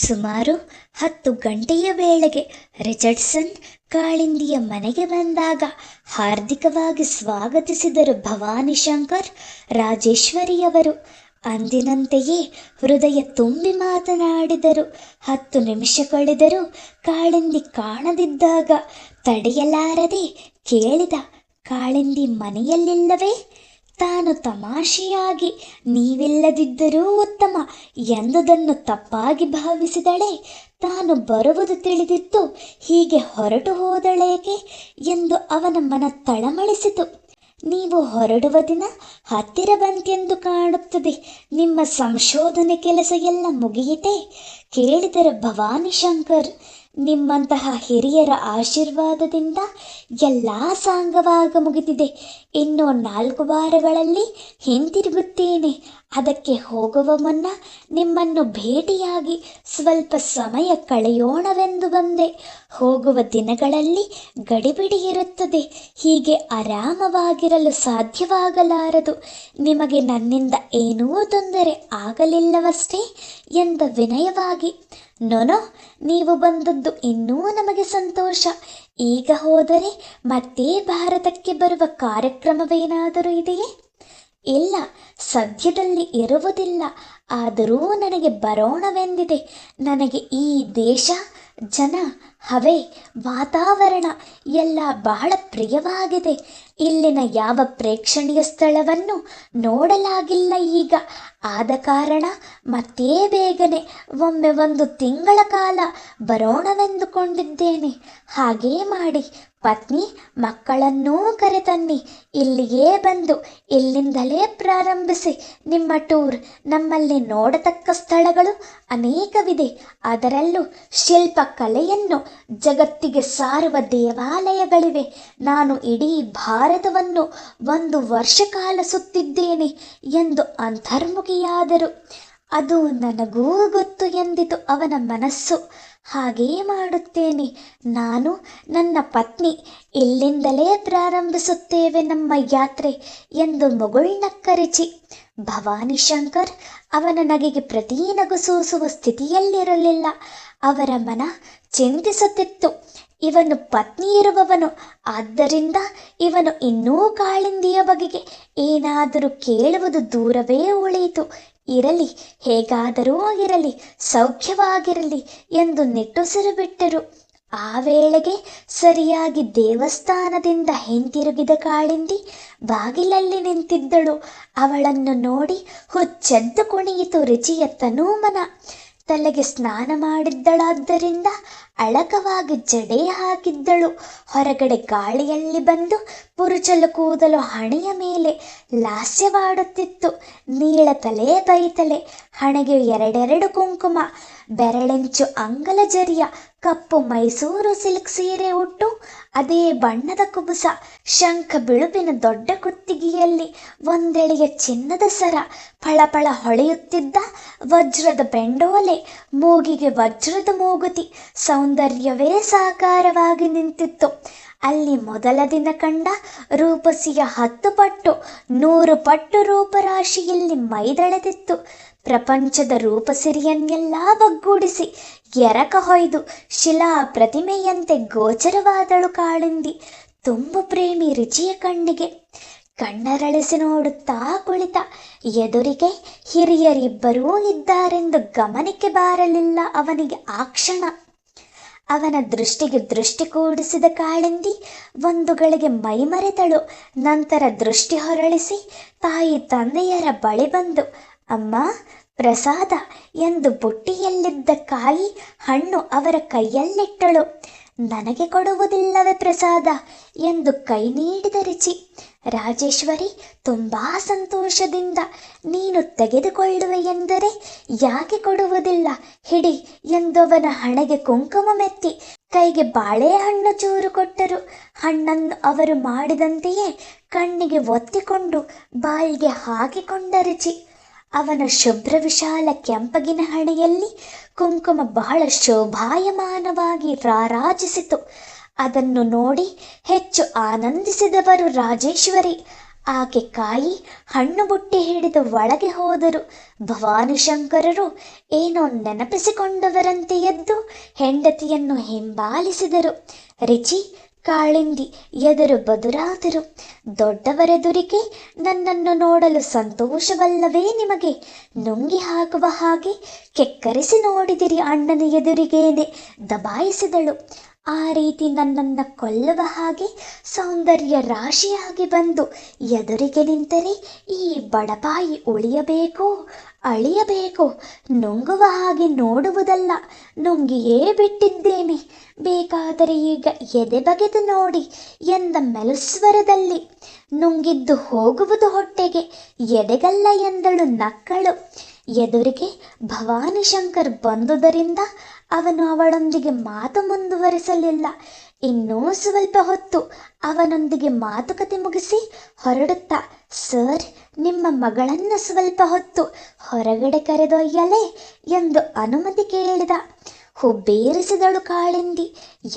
ಸುಮಾರು 10 ಗಂಟೆಯ ವೇಳೆಗೆ ರಿಚರ್ಡ್ಸನ್ ಕಾಳಿಂದಿಯ ಮನೆಗೆ ಬಂದಾಗ ಹಾರ್ದಿಕವಾಗಿ ಸ್ವಾಗತಿಸಿದರು ಭವಾನಿಶಂಕರ್ ರಾಜೇಶ್ವರಿಯವರು. ಅಂದಿನಂತೆಯೇ ಹೃದಯ ತುಂಬಿ ಮಾತನಾಡಿದರು. 10 ನಿಮಿಷ ಕಳೆದರೂ ಕಾಳಿಂದಿ ಕಾಣದಿದ್ದಾಗ ತಡೆಯಲಾರದೆ ಕೇಳಿದ, ಕಾಳಿಂದಿ ಮನೆಯಲ್ಲಿಲ್ಲವೇ? ತಾನು ತಮಾಷೆಯಾಗಿ ನೀವಿಲ್ಲದಿದ್ದರೂ ಉತ್ತಮ ಎಂದುದನ್ನು ತಪ್ಪಾಗಿ ಭಾವಿಸಿದಳೆ. ತಾನು ಬರುವುದು ತಿಳಿದಿತ್ತು, ಹೀಗೆ ಹೊರಟು ಹೋದಳೇಕೆ ಎಂದು ಅವನ ಮನ ತಳಮಳಿಸಿತು. ನೀವು ಹೊರಡುವ ದಿನ ಹತ್ತಿರ ಬಂತೆಂದು ಕಾಣುತ್ತದೆ. ನಿಮ್ಮ ಸಂಶೋಧನೆ ಕೆಲಸ ಎಲ್ಲ ಮುಗಿಯಿತೆ? ಕೇಳಿದರು ಭವಾನಿಶಂಕರ್. ನಿಮ್ಮಂತಹ ಹಿರಿಯರ ಆಶೀರ್ವಾದದಿಂದ ಎಲ್ಲ ಸಾಂಗವಾಗ ಮುಗಿದಿದೆ. ಇನ್ನು 4 ವಾರಗಳಲ್ಲಿ ಹಿಂತಿರುಗುತ್ತೇನೆ. ಅದಕ್ಕೆ ಹೋಗುವ ಮುನ್ನ ನಿಮ್ಮನ್ನು ಭೇಟಿಯಾಗಿ ಸ್ವಲ್ಪ ಸಮಯ ಕಳೆಯೋಣವೆಂದು ಬಂದೆ. ಹೋಗುವ ದಿನಗಳಲ್ಲಿ ಗಡಿಬಿಡಿ ಇರುತ್ತದೆ. ಹೀಗೆ ಆರಾಮವಾಗಿರಲು ಸಾಧ್ಯವಾಗಲಾರದು. ನಿಮಗೆ ನನ್ನಿಂದ ಏನೂ ತೊಂದರೆ ಆಗಲಿಲ್ಲವಷ್ಟೇ ಎಂದ ವಿನಯವಾಗಿ. ನೊನೋ, ನೀವು ಬಂದದ್ದು ಇನ್ನೂ ನಮಗೆ ಸಂತೋಷ. ಈಗ ಹೋದರೆ ಮತ್ತೆ ಭಾರತಕ್ಕೆ ಬರುವ ಕಾರ್ಯಕ್ರಮವೇನಾದರೂ ಇದೆಯೇ? ಇಲ್ಲ, ಸದ್ಯದಲ್ಲಿ ಇರುವುದಿಲ್ಲ. ಆದರೂ ನನಗೆ ಬರೋಣವೆಂದಿದೆ. ನನಗೆ ಈ ದೇಶ, ಜನ, ಹವೆ, ವಾತಾವರಣ ಎಲ್ಲ ಬಹಳ ಪ್ರಿಯವಾಗಿದೆ. ಇಲ್ಲಿನ ಯಾವ ಪ್ರೇಕ್ಷಣೀಯ ಸ್ಥಳವನ್ನು ನೋಡಲಾಗಿಲ್ಲ ಈಗ. ಆದ ಕಾರಣ ಮತ್ತೇ ಬೇಗನೆ ಒಮ್ಮೆ 1 ತಿಂಗಳ ಕಾಲ ಬರೋಣವೆಂದುಕೊಂಡಿದ್ದೇನೆ. ಹಾಗೇ ಮಾಡಿ. ಪತ್ನಿ ಮಕ್ಕಳನ್ನೂ ಕರೆತನ್ನಿ. ಇಲ್ಲಿಯೇ ಬಂದು ಇಲ್ಲಿಂದಲೇ ಪ್ರಾರಂಭಿಸಿ ನಿಮ್ಮ ಟೂರ್. ನಮ್ಮಲ್ಲಿ ನೋಡತಕ್ಕ ಸ್ಥಳಗಳು ಅನೇಕವಿದೆ. ಅದರಲ್ಲೂ ಶಿಲ್ಪಕಲೆಯನ್ನು ಜಗತ್ತಿಗೆ ಸಾರುವ ದೇವಾಲಯಗಳಿವೆ. ನಾನು ಇಡೀ ಭಾರತವನ್ನು 1 ವರ್ಷ ಕಾಲ ಸುತ್ತಿದ್ದೇನೆ ಎಂದು ಅಂತರ್ಮುಖಿಯಾದರು. ಅದು ನನಗೂ ಗೊತ್ತು ಎಂದಿತು ಅವನ ಮನಸ್ಸು. ಹಾಗೇ ಮಾಡುತ್ತೇನೆ. ನಾನು, ನನ್ನ ಪತ್ನಿ ಇಲ್ಲಿಂದಲೇ ಪ್ರಾರಂಭಿಸುತ್ತೇವೆ ನಮ್ಮ ಯಾತ್ರೆ ಎಂದು ಮುಗುಳ್ನಕ್ಕರಿಚಿ. ಭವಾನಿಶಂಕರ್ ಅವನ ನಗೆಗೆ ಪ್ರತಿ ನಗು ಸೂಸುವ ಸ್ಥಿತಿಯಲ್ಲಿರಲಿಲ್ಲ. ಅವರ ಮನ ಚಿಂತಿಸುತ್ತಿತ್ತು. ಇವನು ಪತ್ನಿ ಇರುವವನು. ಆದ್ದರಿಂದ ಇವನು ಇನ್ನೂ ಕಾಳಿಂದಿಯ ಬಗೆಗೆ ಏನಾದರೂ ಕೇಳುವುದು ದೂರವೇ ಉಳಿಯಿತು. ಇರಲಿ, ಹೇಗಾದರೂ ಇರಲಿ, ಸೌಖ್ಯವಾಗಿರಲಿ ಎಂದು ನಿಟ್ಟುಸಿರು ಬಿಟ್ಟರು. ಆ ವೇಳೆಗೆ ಸರಿಯಾಗಿ ದೇವಸ್ಥಾನದಿಂದ ಹಿಂತಿರುಗಿದ ಕಾಳಿಂದಿ ಬಾಗಿಲಲ್ಲಿ ನಿಂತಿದ್ದಳು. ಅವಳನ್ನು ನೋಡಿ ಹುಚ್ಚೆದ್ದು ಕುಣಿಯಿತು ರುಚಿಯ ತನೂಮನ. ತಲೆಗೆ ಸ್ನಾನ ಮಾಡಿದ್ದಳಾದ್ದರಿಂದ ಅಳಕವಾಗಿ ಜಡೆ ಹಾಕಿದ್ದಳು. ಹೊರಗಡೆ ಗಾಳಿಯಲ್ಲಿ ಬಂದು ಪುರುಚಲು ಕೂದಲು ಹಣೆಯ ಮೇಲೆ ಲಾಸ್ಯವಾಡುತ್ತಿತ್ತು. ನೀಳ ತಲೆ ಬೈತಲೆ, ಹಣೆಗೆ 2 ಕುಂಕುಮ, ಬೆರಳೆಂಚು ಅಂಗಲ ಜರಿಯ, ಕಪ್ಪು ಮೈಸೂರು ಸಿಲ್ಕ್ ಸೀರೆ ಉಟ್ಟು ಅದೇ ಬಣ್ಣದ ಕುಬುಸ, ಶಂಖ ಬಿಳುಪಿನ ದೊಡ್ಡ ಕುತ್ತಿಗೆಯಲ್ಲಿ ಒಂದೆಳೆಯ ಚಿನ್ನದ ಸರ, ಫಳಫಳ ಹೊಳೆಯುತ್ತಿದ್ದ ವಜ್ರದ ಬೆಂಡೋಲೆ, ಮೂಗಿಗೆ ವಜ್ರದ ಮೂಗುತಿ, ಸೌಂದರ್ಯವೇ ಸಾಕಾರವಾಗಿ ನಿಂತಿತ್ತು. ಅಲ್ಲಿ ಮೊದಲ ದಿನ ಕಂಡ ರೂಪಸಿಯ 10 ಪಟ್ಟು 100 ಪಟ್ಟು ರೂಪರಾಶಿಯಲ್ಲಿ ಮೈದಳೆದಿತ್ತು. ಪ್ರಪಂಚದ ರೂಪಸಿರಿಯನ್ನೆಲ್ಲ ಒಗ್ಗೂಡಿಸಿ ಎರಕ ಹೊಯ್ದು ಶಿಲಾ ಪ್ರತಿಮೆಯಂತೆ ಗೋಚರವಾದಳು ಕಾಳಿಂದಿ. ತುಂಬು ಪ್ರೇಮಿ ರುಚಿಯ ಕಣ್ಣಿಗೆ. ಕಣ್ಣರಳಿಸಿ ನೋಡುತ್ತಾ ಕುಳಿತ. ಎದುರಿಗೆ ಹಿರಿಯರಿಬ್ಬರೂ ಇದ್ದಾರೆಂದು ಗಮನಕ್ಕೆ ಬಾರಲಿಲ್ಲ ಅವನಿಗೆ ಆ ಕ್ಷಣ. ಅವನ ದೃಷ್ಟಿಗೆ ದೃಷ್ಟಿ ಕೂಡಿಸಿದ ಕಾಳಿಂದಿ ಒಂದು ಗಳಿಗೆ ಮೈಮರೆತಳು. ನಂತರ ದೃಷ್ಟಿ ಹೊರಳಿಸಿ ತಾಯಿ ತಂದೆಯರ ಬಳಿ ಬಂದು, ಅಮ್ಮ, ಪ್ರಸಾದ ಎಂದು ಬುಟ್ಟಿಯಲ್ಲಿದ್ದ ಕಾಯಿ ಹಣ್ಣು ಅವರ ಕೈಯಲ್ಲಿಟ್ಟಳು. ನನಗೆ ಕೊಡುವುದಿಲ್ಲವೇ ಪ್ರಸಾದ ಎಂದು ಕೈ ನೀಡಿದ ರುಚಿ. ರಾಜೇಶ್ವರಿ ತುಂಬಾ ಸಂತೋಷದಿಂದ, ನೀನು ತೆಗೆದುಕೊಳ್ಳುವೆ ಎಂದರೆ ಯಾಕೆ ಕೊಡುವುದಿಲ್ಲ, ಹಿಡಿ ಎಂದವನ ಹಣೆಗೆ ಕುಂಕುಮ ಮೆತ್ತಿ ಕೈಗೆ ಬಾಳೆಹಣ್ಣು ಚೂರು ಕೊಟ್ಟರು. ಹಣ್ಣನ್ನು ಅವರು ಮಾಡಿದಂತೆಯೇ ಕಣ್ಣಿಗೆ ಒತ್ತಿಕೊಂಡು ಬಾಯಿಗೆ ಹಾಕಿಕೊಂಡ ರುಚಿ. ಅವನ ಶುಭ್ರ ವಿಶಾಲ ಕೆಂಪಗಿನ ಹಣೆಯಲ್ಲಿ ಕುಂಕುಮ ಬಹಳ ಶೋಭಾಯಮಾನವಾಗಿ ರಾರಾಜಿಸಿತು. ಅದನ್ನು ನೋಡಿ ಹೆಚ್ಚು ಆನಂದಿಸಿದವರು ರಾಜೇಶ್ವರಿ. ಆಕೆ ಕಾಯಿ ಹಣ್ಣು ಬುಟ್ಟಿ ಹಿಡಿದು ಒಳಗೆ ಹೋದರು. ಭವಾನಿಶಂಕರರು ಏನೋ ನೆನಪಿಸಿಕೊಂಡವರಂತೆ ಎದ್ದು ಹೆಂಡತಿಯನ್ನು ಹಿಂಬಾಲಿಸಿದರು. ರಿಚಿ, ಕಾಳಿಂದಿ ಎದುರು ಬದುರಾದರು. ದೊಡ್ಡವರೆದುರಿಗೆ ನನ್ನನ್ನು ನೋಡಲು ಸಂತೋಷವಲ್ಲವೇ ನಿಮಗೆ? ನುಂಗಿ ಹಾಕುವ ಹಾಗೆ ಕೆಕ್ಕರಿಸಿ ನೋಡಿದಿರಿ ಅಣ್ಣನ ಎದುರಿಗೇನೆ ದಬಾಯಿಸಿದಳು. ಆ ರೀತಿ ನನ್ನನ್ನು ಕೊಲ್ಲುವ ಹಾಗೆ ಸೌಂದರ್ಯ ರಾಶಿಯಾಗಿ ಬಂದು ಎದುರಿಗೆ ನಿಂತರೆ ಈ ಬಡಪಾಯಿ ಉಳಿಯಬೇಕೋ ಅಳಿಯಬೇಕೋ? ನುಂಗುವ ಹಾಗೆ ನೋಡುವುದಲ್ಲ, ನುಂಗಿಯೇ ಬಿಟ್ಟಿದ್ದೇನೆ. ಬೇಕಾದರೆ ಈಗ ಎದೆ ಬಗೆದು ನೋಡಿ ಎಂದ ಮೆಲುಸ್ವರದಲ್ಲಿ. ನುಂಗಿದ್ದು ಹೋಗುವುದು ಹೊಟ್ಟೆಗೆ, ಎದೆಗಲ್ಲ ಎಂದಳು ನಕ್ಕಳು. ಎದುರಿಗೆ ಭವಾನಿಶಂಕರ್ ಬಂದುದರಿಂದ ಅವನು ಅವಳೊಂದಿಗೆ ಮಾತು ಮುಂದುವರಿಸಲಿಲ್ಲ. ಇನ್ನೂ ಸ್ವಲ್ಪ ಹೊತ್ತು ಅವನೊಂದಿಗೆ ಮಾತುಕತೆ ಮುಗಿಸಿ ಹೊರಡುತ್ತಾ, ಸರ್, ನಿಮ್ಮ ಮಗಳನ್ನು ಸ್ವಲ್ಪ ಹೊತ್ತು ಹೊರಗಡೆ ಕರೆದೊಯ್ಯಲೇ ಎಂದು ಅನುಮತಿ ಕೇಳಿದ. ಹುಬ್ಬೇರಿಸಿದಳು ಕಾಳಿಂದಿ.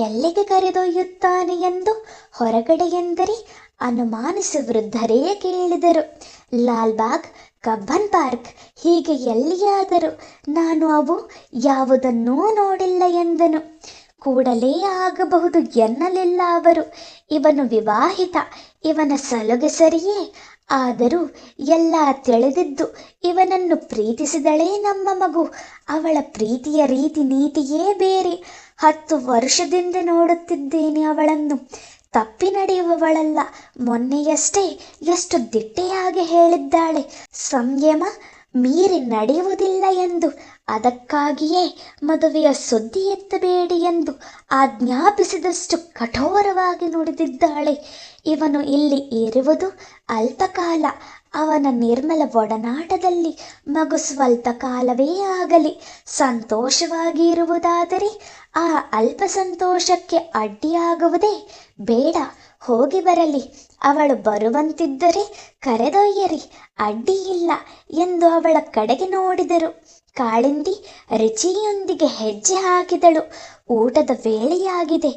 ಎಲ್ಲಿಗೆ ಕರೆದೊಯ್ಯುತ್ತಾನೆ ಎಂದು ಹೊರಗಡೆ ಎಂದರೆ ಅನುಮಾನಿಸಿ ವೃದ್ಧರೇ ಕೇಳಿದರು. ಲಾಲ್ಬಾಗ್, ಕಬ್ಬನ್ ಪಾರ್ಕ್, ಹೀಗೆ ಎಲ್ಲಿಯಾದರೂ. ನಾನು ಅವು ಯಾವುದನ್ನೂ ನೋಡಿಲ್ಲ ಎಂದನು. ಕೂಡಲೇ ಆಗಬಹುದು ಎನ್ನಲಿಲ್ಲ ಅವರು. ಇವನು ವಿವಾಹಿತ, ಇವನ ಸಲುಗೆ ಸರಿಯೇ. ಆದರೂ ಎಲ್ಲ ತಿಳಿದಿದ್ದು ಇವನನ್ನು ಪ್ರೀತಿಸಿದಳೇ ನಮ್ಮ ಮಗು. ಅವಳ ಪ್ರೀತಿಯ ರೀತಿ ನೀತಿಯೇ ಬೇರೆ. 10 ವರ್ಷದಿಂದ ನೋಡುತ್ತಿದ್ದೇನೆ ಅವಳನ್ನು. ತಪ್ಪಿ ನಡೆಯುವವಳಲ್ಲ. ಮೊನ್ನೆಯಷ್ಟೇ ಎಷ್ಟು ದಿಟ್ಟೆಯಾಗಿ ಹೇಳಿದ್ದಾಳೆ, ಸಂಯಮ ಮೀರಿ ನಡೆಯುವುದಿಲ್ಲ ಎಂದು. ಅದಕ್ಕಾಗಿಯೇ ಮದುವೆಯ ಸುದ್ದಿ ಎತ್ತಬೇಡಿ ಎಂದು ಆಜ್ಞಾಪಿಸಿದಷ್ಟು ಕಠೋರವಾಗಿ ನುಡಿದಿದ್ದಾಳೆ. ಇವನು ಇಲ್ಲಿ ಇರುವುದು ಅಲ್ಪಕಾಲ. ಅವನ ನಿರ್ಮಲ ಒಡನಾಟದಲ್ಲಿ ಮಗು ಸ್ವಲ್ಪ ಕಾಲವೇ ಆಗಲಿ. ಸಂತೋಷವಾಗಿ ಇರುವುದಾದರೆ ಆ ಅಲ್ಪ ಸಂತೋಷಕ್ಕೆ ಅಡ್ಡಿಯಾಗುವುದೇ ಬೇಡ. ಹೋಗಿ ಬರಲಿ. ಅವಳು ಬರುವಂತಿದ್ದರೆ ಕರೆದೊಯ್ಯರಿ, ಅಡ್ಡಿಯಿಲ್ಲ ಎಂದು ಅವಳ ಕಡೆಗೆ ನೋಡಿದರು. ಕಾಳಿಂದಿ ರುಚಿಯೊಂದಿಗೆ ಹೆಜ್ಜೆ ಹಾಕಿದಳು. ಊಟದ ವೇಳೆಯಾಗಿದೆ.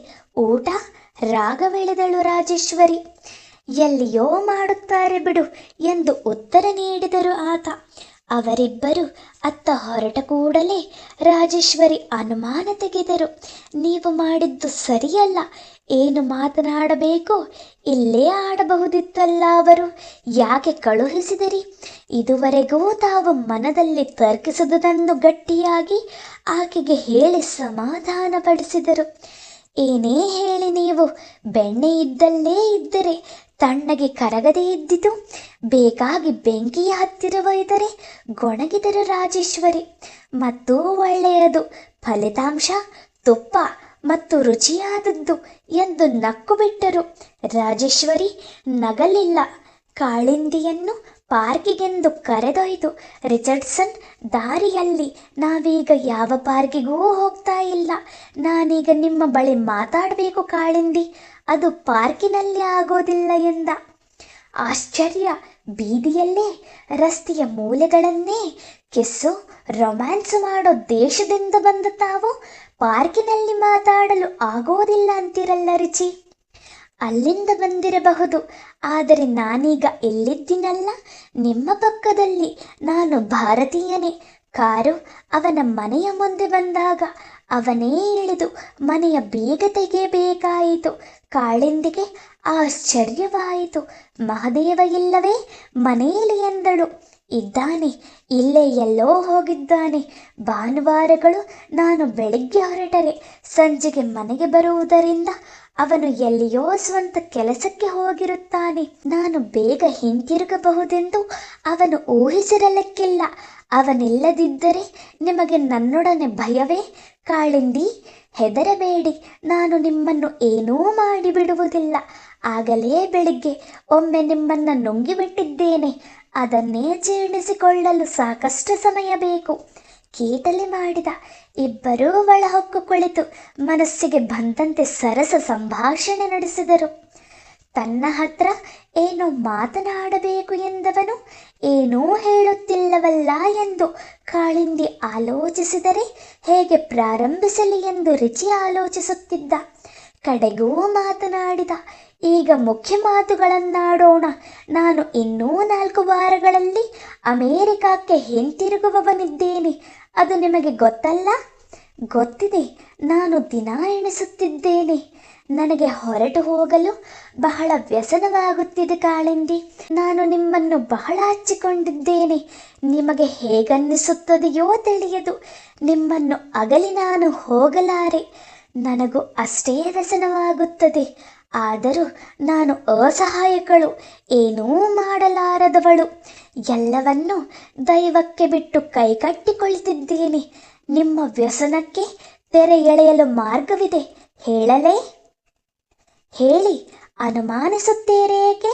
ಊಟ? ರಾಗವೆಳೆದಳು ರಾಜೇಶ್ವರಿ. ಎಲ್ಲಿಯೋ ಮಾಡುತ್ತಾರೆ ಬಿಡು ಎಂದು ಉತ್ತರ ನೀಡಿದರು ಆತ. ಅವರಿಬ್ಬರು ಅತ್ತ ಹೊರಟ ಕೂಡಲೇ ರಾಜೇಶ್ವರಿ ಅನುಮಾನ ತೆಗೆದರು. ನೀವು ಮಾಡಿದ್ದು ಸರಿಯಲ್ಲ. ಏನು ಮಾತನಾಡಬೇಕೋ ಇಲ್ಲೇ ಆಡಬಹುದಿತ್ತಲ್ಲ. ಅವರು ಯಾಕೆ ಕಳುಹಿಸಿದಿರಿ? ಇದುವರೆಗೂ ತಾವು ಮನದಲ್ಲಿ ತರ್ಕಿಸಿದುದನ್ನು ಗಟ್ಟಿಯಾಗಿ ಆಕೆಗೆ ಹೇಳಿ ಸಮಾಧಾನಪಡಿಸಿದರು. ಏನೇ ಹೇಳಿ ನೀವು, ಬೆಣ್ಣೆ ಇದ್ದಲ್ಲೇ ಇದ್ದರೆ ತಣ್ಣಗೆ ಕರಗದೇ ಇದ್ದಿತು. ಬೇಕಾಗಿ ಬೆಂಕಿಯ ಹತ್ತಿರ ಒಯ್ದರೆ ಗೊಣಗಿದರು ರಾಜೇಶ್ವರಿ. ಮತ್ತೂ ಒಳ್ಳೆಯದು, ಫಲಿತಾಂಶ ತುಪ್ಪ ಮತ್ತು ರುಚಿಯಾದದ್ದು ಎಂದು ನಕ್ಕು ಬಿಟ್ಟರು. ರಾಜೇಶ್ವರಿ ನಗಲಿಲ್ಲ. ಕಾಳಿಂದಿಯನ್ನು ಪಾರ್ಕಿಗೆಂದು ಕರೆದೊಯ್ದು, ರಿಚರ್ಡ್ಸನ್, ದಾರಿಯಲ್ಲಿ ನಾವೀಗ ಯಾವ ಪಾರ್ಕಿಗೂ ಹೋಗ್ತಾ ಇಲ್ಲ. ನಾನೀಗ ನಿಮ್ಮ ಬಳಿ ಮಾತಾಡಬೇಕು ಕಾಳಿಂದಿ. ಅದು ಪಾರ್ಕಿನಲ್ಲಿ ಆಗೋದಿಲ್ಲ ಎಂದ. ಆಶ್ಚರ್ಯ. ಬೀದಿಯಲ್ಲೇ ರಸ್ತೆಯ ಮೂಲೆಗಳನ್ನೇ ಕಿಸ್ಸು ರೊಮ್ಯಾನ್ಸ್ ಮಾಡೋ ದೇಶದಿಂದ ಬಂದ ತಾವು ಪಾರ್ಕಿನಲ್ಲಿ ಮಾತಾಡಲು ಆಗೋದಿಲ್ಲ ಅಂತಿರಲ್ಲ ರುಚಿ. ಅಲ್ಲಿಂದ ಬಂದಿರಬಹುದು. ಆದರೆ ನಾನೀಗ ಎಲ್ಲಿದ್ದೀನಲ್ಲ, ನಿಮ್ಮ ಪಕ್ಕದಲ್ಲಿ. ನಾನು ಭಾರತೀಯನೇ. ಕಾರು ಅವನ ಮನೆಯ ಮುಂದೆ ಬಂದಾಗ ಅವನೇ ಇಳಿದು ಮನೆಯ ಬೀಗ ತೆಗೆಯಬೇಕಾಯಿತು. ಕಾಳಿಂದಿಗೆ ಆಶ್ಚರ್ಯವಾಯಿತು. ಮಹದೇವ ಇಲ್ಲವೇ ಮನೆಯಲ್ಲಿ ಎಂದಳು. ಇದ್ದಾನೆ, ಇಲ್ಲೇ ಎಲ್ಲೋ ಹೋಗಿದ್ದಾನೆ. ಭಾನುವಾರಗಳು ನಾನು ಬೆಳಿಗ್ಗೆ ಹೊರಟರೆ ಸಂಜೆಗೆ ಮನೆಗೆ ಬರುವುದರಿಂದ ಅವನು ಎಲ್ಲಿಯೋ ಸ್ವಂತ ಕೆಲಸಕ್ಕೆ ಹೋಗಿರುತ್ತಾನೆ. ನಾನು ಬೇಗ ಹಿಂತಿರುಗಬಹುದೆಂದು ಅವನು ಊಹಿಸಿರಲಿಕ್ಕಿಲ್ಲ. ಅವನಿಲ್ಲದಿದ್ದರೆ ನಿಮಗೆ ನನ್ನೊಡನೆ ಭಯವೇ? ಕಾಳಿಂದಿ, ಹೆದರಬೇಡಿ. ನಾನು ನಿಮ್ಮನ್ನು ಏನೂ ಮಾಡಿಬಿಡುವುದಿಲ್ಲ. ಆಗಲೇ ಬೆಳಿಗ್ಗೆ ಒಮ್ಮೆ ನಿಮ್ಮನ್ನು ನುಂಗಿಬಿಟ್ಟಿದ್ದೇನೆ. ಅದನ್ನೇ ಜೀರ್ಣಿಸಿಕೊಳ್ಳಲು ಸಾಕಷ್ಟು ಸಮಯ ಬೇಕು. ಕೀಟಲೆ ಮಾಡಿದ. ಇಬ್ಬರೂ ಒಳಹೊಕ್ಕು ಕುಳಿತು ಮನಸ್ಸಿಗೆ ಬಂದಂತೆ ಸರಸ ಸಂಭಾಷಣೆ ನಡೆಸಿದರು. ತನ್ನ ಹತ್ರ ಏನೋ ಮಾತನಾಡಬೇಕು ಎಂದವನು ಏನೂ ಹೇಳುತ್ತಿಲ್ಲವಲ್ಲ ಎಂದು ಕಾಳಿಂದಿ ಆಲೋಚಿಸಿದರೆ ಹೇಗೆ ಪ್ರಾರಂಭಿಸಲಿ ಎಂದು ರುಚಿ ಆಲೋಚಿಸುತ್ತಿದ್ದ. ಕಡೆಗೂ ಮಾತನಾಡಿದ. ಈಗ ಮುಖ್ಯ ಮಾತುಗಳನ್ನಾಡೋಣ. ನಾನು ಇನ್ನೂ 4 ವಾರಗಳಲ್ಲಿ ಅಮೇರಿಕಕ್ಕೆ ಹಿಂತಿರುಗುವವನಿದ್ದೇನೆ. ಅದು ನಿಮಗೆ ಗೊತ್ತಲ್ಲ? ಗೊತ್ತಿದೆ. ನಾನು ದಿನ ಎಣಿಸುತ್ತಿದ್ದೇನೆ. ನನಗೆ ಹೊರಟು ಹೋಗಲು ಬಹಳ ವ್ಯಸನವಾಗುತ್ತಿದೆ ಕಾಳಿಂದಿ. ನಾನು ನಿಮ್ಮನ್ನು ಬಹಳ ಹಚ್ಚಿಕೊಂಡಿದ್ದೇನೆ. ನಿಮಗೆ ಹೇಗನ್ನಿಸುತ್ತದೆಯೋ ತಿಳಿಯದು. ನಿಮ್ಮನ್ನು ಅಗಲಿ ನಾನು ಹೋಗಲಾರೆ. ನನಗೂ ಅಷ್ಟೇ ವ್ಯಸನವಾಗುತ್ತದೆ. ಆದರೂ ನಾನು ಅಸಹಾಯಕಳು, ಏನೂ ಮಾಡಲಾರದವಳು. ಎಲ್ಲವನ್ನೂ ದೈವಕ್ಕೆ ಬಿಟ್ಟು ಕೈಕಟ್ಟಿಕೊಳ್ತಿದ್ದೇನೆ. ನಿಮ್ಮ ವ್ಯಸನಕ್ಕೆ ತೆರೆ ಎಳೆಯಲು ಮಾರ್ಗವಿದೆ, ಹೇಳಲೇ? ಹೇಳಿ, ಅನುಮಾನಿಸುತ್ತೀರೇಕೆ?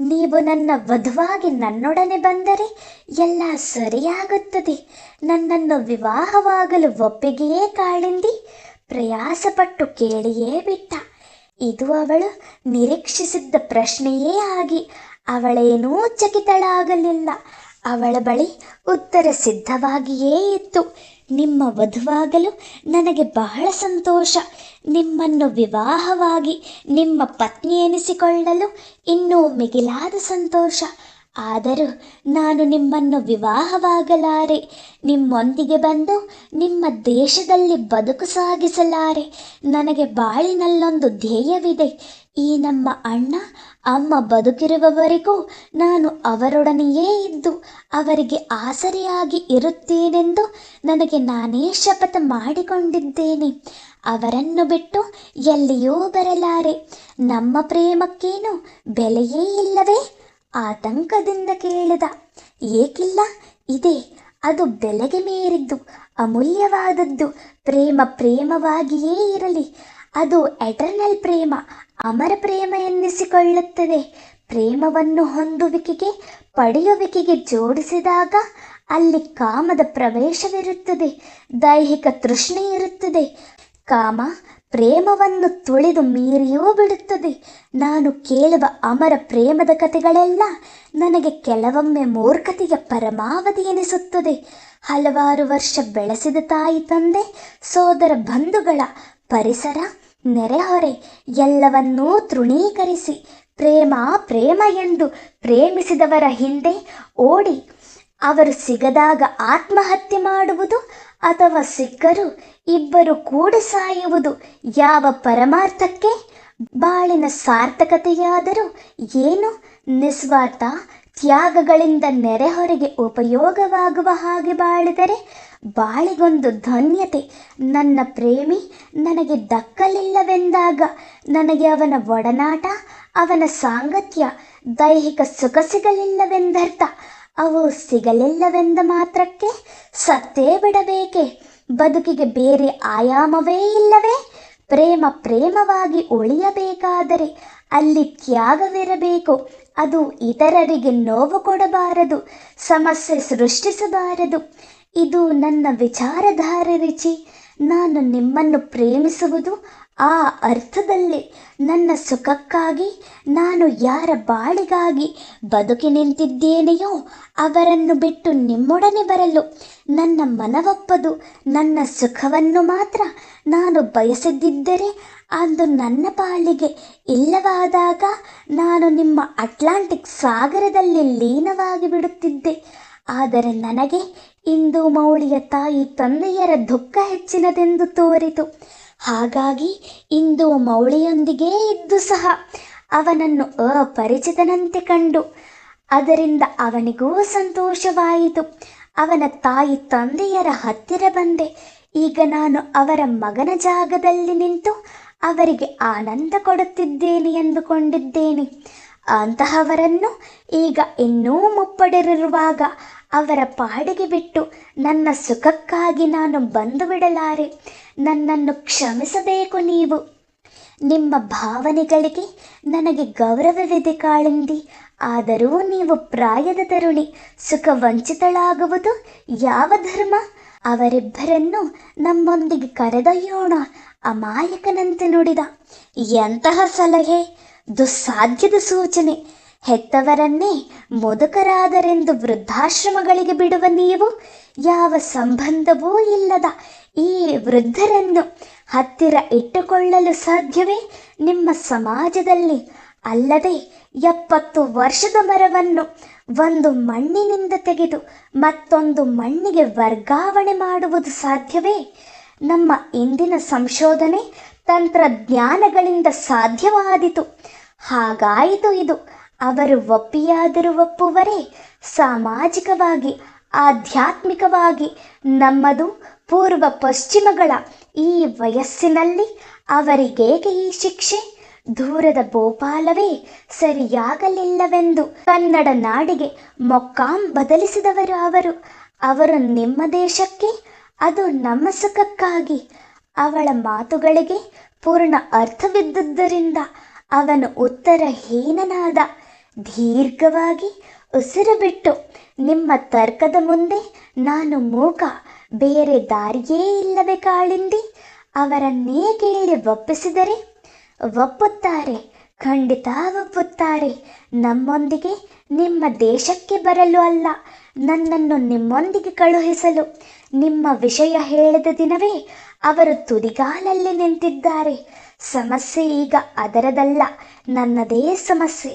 ನೀವು ನನ್ನ ವಧುವಾಗಿ ನನ್ನೊಡನೆ ಬಂದರೆ ಎಲ್ಲ ಸರಿಯಾಗುತ್ತದೆ. ನನ್ನನ್ನು ವಿವಾಹವಾಗಲು ಒಪ್ಪಿಗೆಯೇ ಕಾಳಿಂದಿ? ಪ್ರಯಾಸಪಟ್ಟು ಕೇಳಿಯೇ ಬಿಟ್ಟ. ಇದು ಅವಳು ನಿರೀಕ್ಷಿಸಿದ್ದ ಪ್ರಶ್ನೆಯೇ ಆಗಿ ಅವಳೇನೂ ಚಕಿತಳಾಗಲಿಲ್ಲ. ಅವಳ ಬಳಿ ಉತ್ತರ ಸಿದ್ಧವಾಗಿಯೇ ಇತ್ತು. ನಿಮ್ಮ ವಧುವಾಗಲು ನನಗೆ ಬಹಳ ಸಂತೋಷ. ನಿಮ್ಮನ್ನು ವಿವಾಹವಾಗಿ ನಿಮ್ಮ ಪತ್ನಿ ಎನಿಸಿಕೊಳ್ಳಲು ಇನ್ನೂ ಮಿಗಿಲಾದ ಸಂತೋಷ. ಆದರೂ ನಾನು ನಿಮ್ಮನ್ನು ವಿವಾಹವಾಗಲಾರೆ. ನಿಮ್ಮೊಂದಿಗೆ ಬಂದು ನಿಮ್ಮ ದೇಶದಲ್ಲಿ ಬದುಕು ಸಾಗಿಸಲಾರೆ. ನನಗೆ ಬಾಳಿನಲ್ಲೊಂದು ಧ್ಯೇಯವಿದೆ. ಈ ನಮ್ಮ ಅಣ್ಣ ಅಮ್ಮ ಬದುಕಿರುವವರೆಗೂ ನಾನು ಅವರೊಡನೆಯೇ ಇದ್ದು ಅವರಿಗೆ ಆಸರೆಯಾಗಿ ಇರುತ್ತೇನೆಂದು ನನಗೆ ನಾನೇ ಶಪಥ ಮಾಡಿಕೊಂಡಿದ್ದೇನೆ. ಅವರನ್ನು ಬಿಟ್ಟು ಎಲ್ಲಿಯೂ ಬರಲಾರೆ. ನಮ್ಮ ಪ್ರೇಮಕ್ಕೇನು ಬೆಲೆಯೇ ಇಲ್ಲವೇ? ಆತಂಕದಿಂದ ಕೇಳಿದ. ಏಕಿಲ್ಲ, ಇದೆ. ಅದು ಬೆಲೆಗೆ ಮೀರಿದ್ದು, ಅಮೂಲ್ಯವಾದದ್ದು. ಪ್ರೇಮ ಪ್ರೇಮವಾಗಿಯೇ ಇರಲಿ. ಅದು ಎಟರ್ನಲ್ ಪ್ರೇಮ, ಅಮರ ಪ್ರೇಮ ಎನ್ನಿಸಿಕೊಳ್ಳುತ್ತದೆ. ಪ್ರೇಮವನ್ನು ಹೊಂದುವಿಕೆಗೆ ಪಡೆಯುವಿಕೆಗೆ ಜೋಡಿಸಿದಾಗ ಅಲ್ಲಿ ಕಾಮದ ಪ್ರವೇಶವಿರುತ್ತದೆ, ದೈಹಿಕ ತೃಷ್ಣೆ ಇರುತ್ತದೆ. ಕಾಮ ಪ್ರೇಮವನ್ನು ತುಳಿದು ಮೀರಿಯೂ ಬಿಡುತ್ತದೆ. ನಾನು ಕೇಳುವ ಅಮರ ಪ್ರೇಮದ ಕಥೆಗಳೆಲ್ಲ ನನಗೆ ಕೆಲವೊಮ್ಮೆ ಮೂರ್ಖತೆಯ ಪರಮಾವಧಿ ಎನಿಸುತ್ತದೆ. ಹಲವಾರು ವರ್ಷ ಬೆಳೆಸಿದ ತಾಯಿ ತಂದೆ, ಸೋದರ ಬಂಧುಗಳ, ಪರಿಸರ, ನೆರೆಹೊರೆ ಎಲ್ಲವನ್ನೂ ತೃಣೀಕರಿಸಿ ಪ್ರೇಮ ಪ್ರೇಮ ಎಂದು ಪ್ರೇಮಿಸಿದವರ ಹಿಂದೆ ಓಡಿ ಅವರು ಸಿಗದಾಗ ಆತ್ಮಹತ್ಯೆ ಮಾಡುವುದು ಅಥವಾ ಸಿಕ್ಕರೂ ಇಬ್ಬರು ಕೂಡಿ ಸಾಯುವುದು ಯಾವ ಪರಮಾರ್ಥಕ್ಕೆ? ಬಾಳಿನ ಸಾರ್ಥಕತೆಯಾದರೂ ಏನು? ನಿಸ್ವಾರ್ಥ ತ್ಯಾಗಗಳಿಂದ ನೆರೆಹೊರೆಗೆ ಉಪಯೋಗವಾಗುವ ಹಾಗೆ ಬಾಳಿದರೆ ಬಾಳಿಗೊಂದು ಧನ್ಯತೆ. ನನ್ನ ಪ್ರೇಮಿ ನನಗೆ ದಕ್ಕಲಿಲ್ಲವೆಂದಾಗ ನನಗೆ ಅವನ ಒಡನಾಟ, ಅವನ ಸಾಂಗತ್ಯ, ದೈಹಿಕ ಸುಖ ಸಿಗಲಿಲ್ಲವೆಂದರ್ಥ. ಅವು ಸಿಗಲಿಲ್ಲವೆಂದ ಮಾತ್ರಕ್ಕೆ ಸತ್ತೇ ಬಿಡಬೇಕೆ? ಬದುಕಿಗೆ ಬೇರೆ ಆಯಾಮವೇ ಇಲ್ಲವೇ? ಪ್ರೇಮ ಪ್ರೇಮವಾಗಿ ಉಳಿಯಬೇಕಾದರೆ ಅಲ್ಲಿ ತ್ಯಾಗವಿರಬೇಕು. ಅದು ಇತರರಿಗೆ ನೋವು ಕೊಡಬಾರದು, ಸಮಸ್ಯೆ ಸೃಷ್ಟಿಸಬಾರದು. ಇದು ನನ್ನ ವಿಚಾರಧಾರೆ ರುಚಿ. ನಾನು ನಿಮ್ಮನ್ನು ಪ್ರೇಮಿಸುವುದು ಆ ಅರ್ಥದಲ್ಲಿ. ನನ್ನ ಸುಖಕ್ಕಾಗಿ ನಾನು ಯಾರ ಬಾಳಿಗಾಗಿ ಬದುಕಿ ನಿಂತಿದ್ದೇನೆಯೋ ಅವರನ್ನು ಬಿಟ್ಟು ನಿಮ್ಮೊಡನೆ ಬರಲು ನನ್ನ ಮನವೊಪ್ಪದು. ನನ್ನ ಸುಖವನ್ನು ಮಾತ್ರ ನಾನು ಬಯಸದಿದ್ದರೆ ಅಂದು ನನ್ನ ಪಾಲಿಗೆ ಇಲ್ಲವಾದಾಗ ನಾನು ನಿಮ್ಮ ಅಟ್ಲಾಂಟಿಕ್ ಸಾಗರದಲ್ಲಿ ಲೀನವಾಗಿ ಬಿಡುತ್ತಿದ್ದೆ. ಆದರೆ ನನಗೆ ಇಂದು ಮೌಳಿಯ ತಾಯಿ ತಂದೆಯರ ದುಃಖ ಹೆಚ್ಚಿನದೆಂದು ತೋರಿತು. ಹಾಗಾಗಿ ಇಂದು ಮೌಳಿಯೊಂದಿಗೇ ಇದ್ದು ಸಹ ಅವನನ್ನು ಅಪರಿಚಿತನಂತೆ ಕಂಡು ಅದರಿಂದ ಅವನಿಗೂ ಸಂತೋಷವಾಯಿತು. ಅವನ ತಾಯಿ ತಂದೆಯರ ಹತ್ತಿರ ಬಂದೆ. ಈಗ ನಾನು ಅವರ ಮಗನ ಜಾಗದಲ್ಲಿ ನಿಂತು ಅವರಿಗೆ ಆನಂದ ಕೊಡುತ್ತಿದ್ದೇನೆ ಎಂದುಕೊಂಡಿದ್ದೇನೆ. ಅಂತಹವರನ್ನು ಈಗ ಇನ್ನೂ ಮುಪ್ಪಡಿರುವಾಗ ಅವರ ಪಾಡಿಗೆ ಬಿಟ್ಟು ನನ್ನ ಸುಖಕ್ಕಾಗಿ ನಾನು ಬಂದು ಬಿಡಲಾರೆ. ನನ್ನನ್ನು ಕ್ಷಮಿಸಬೇಕು ನೀವು. ನಿಮ್ಮ ಭಾವನೆಗಳಿಗೆ ನನಗೆ ಗೌರವವಿದೆ ಕಾಳಿಂದಿ. ಆದರೂ ನೀವು ಪ್ರಾಯದ ತರುಣಿ, ಸುಖ ವಂಚಿತಳಾಗುವುದು ಯಾವ ಧರ್ಮ? ಅವರಿಬ್ಬರನ್ನು ನಮ್ಮೊಂದಿಗೆ ಕರೆದೊಯ್ಯೋಣ, ಅಮಾಯಕನಂತೆ ನುಡಿದ. ಎಂತಹ ಸಲಹೆ! ದುಸ್ಸಾಧ್ಯದ ಸೂಚನೆ. ಹೆತ್ತವರನ್ನೇ ಮುದುಕರಾದರೆಂದು ವೃದ್ಧಾಶ್ರಮಗಳಿಗೆ ಬಿಡುವ ನೀವು ಯಾವ ಸಂಬಂಧವೂ ಇಲ್ಲದ ಈ ವೃದ್ಧರನ್ನು ಹತ್ತಿರ ಇಟ್ಟುಕೊಳ್ಳಲು ಸಾಧ್ಯವೇ ನಿಮ್ಮ ಸಮಾಜದಲ್ಲಿ? ಅಲ್ಲದೆ 70 ವರ್ಷದ ಮರವನ್ನು ಒಂದು ಮಣ್ಣಿನಿಂದ ತೆಗೆದು ಮತ್ತೊಂದು ಮಣ್ಣಿಗೆ ವರ್ಗಾವಣೆ ಮಾಡುವುದು ಸಾಧ್ಯವೇ? ನಮ್ಮ ಇಂದಿನ ಸಂಶೋಧನೆ ತಂತ್ರಜ್ಞಾನಗಳಿಂದ ಸಾಧ್ಯವಾದೀತು. ಹಾಗಾಯಿತು ಇದು. ಅವರು ಒಪ್ಪಿಯಾದರೂ ಒಪ್ಪುವರೇ? ಸಾಮಾಜಿಕವಾಗಿ, ಆಧ್ಯಾತ್ಮಿಕವಾಗಿ ನಮ್ಮದು ಪೂರ್ವ ಪಶ್ಚಿಮಗಳ ಈ ವಯಸ್ಸಿನಲ್ಲಿ ಅವರಿಗೇಕೆ ಈ ಶಿಕ್ಷೆ? ದೂರದ ಭೋಪಾಲವೇ ಸರಿಯಾಗಲಿಲ್ಲವೆಂದು ಕನ್ನಡ ನಾಡಿಗೆ ಮೊಕ್ಕಾಂ ಬದಲಿಸಿದವರು ಅವರು ನಿಮ್ಮ ದೇಶಕ್ಕೆ, ಅದು ನಮ್ಮ ಸುಖಕ್ಕಾಗಿ. ಅವಳ ಮಾತುಗಳಿಗೆ ಪೂರ್ಣ ಅರ್ಥವಿದ್ದುದರಿಂದ ಅವನು ಉತ್ತರಹೀನನಾದ. ದೀರ್ಘವಾಗಿ ಉಸಿರು ಬಿಟ್ಟು, ನಿಮ್ಮ ತರ್ಕದ ಮುಂದೆ ನಾನು ಮೂಕ, ಬೇರೆ ದಾರಿಯೇ ಇಲ್ಲವೇ ಕಾಳಿಂದಿ? ಅವರನ್ನೇ ಕೇಳಿ ಒಪ್ಪಿಸಿದರೆ? ಒಪ್ಪುತ್ತಾರೆ, ಖಂಡಿತ ಒಪ್ಪುತ್ತಾರೆ. ನಮ್ಮೊಂದಿಗೆ ನಿಮ್ಮ ದೇಶಕ್ಕೆ ಬರಲು ಅಲ್ಲ, ನನ್ನನ್ನು ನಿಮ್ಮೊಂದಿಗೆ ಕಳುಹಿಸಲು. ನಿಮ್ಮ ವಿಷಯ ಹೇಳಿದ ದಿನವೇ ಅವರು ತುದಿಗಾಲಲ್ಲಿ ನಿಂತಿದ್ದಾರೆ. ಸಮಸ್ಯೆ ಈಗ ಅದರದಲ್ಲ, ನನ್ನದೇ ಸಮಸ್ಯೆ.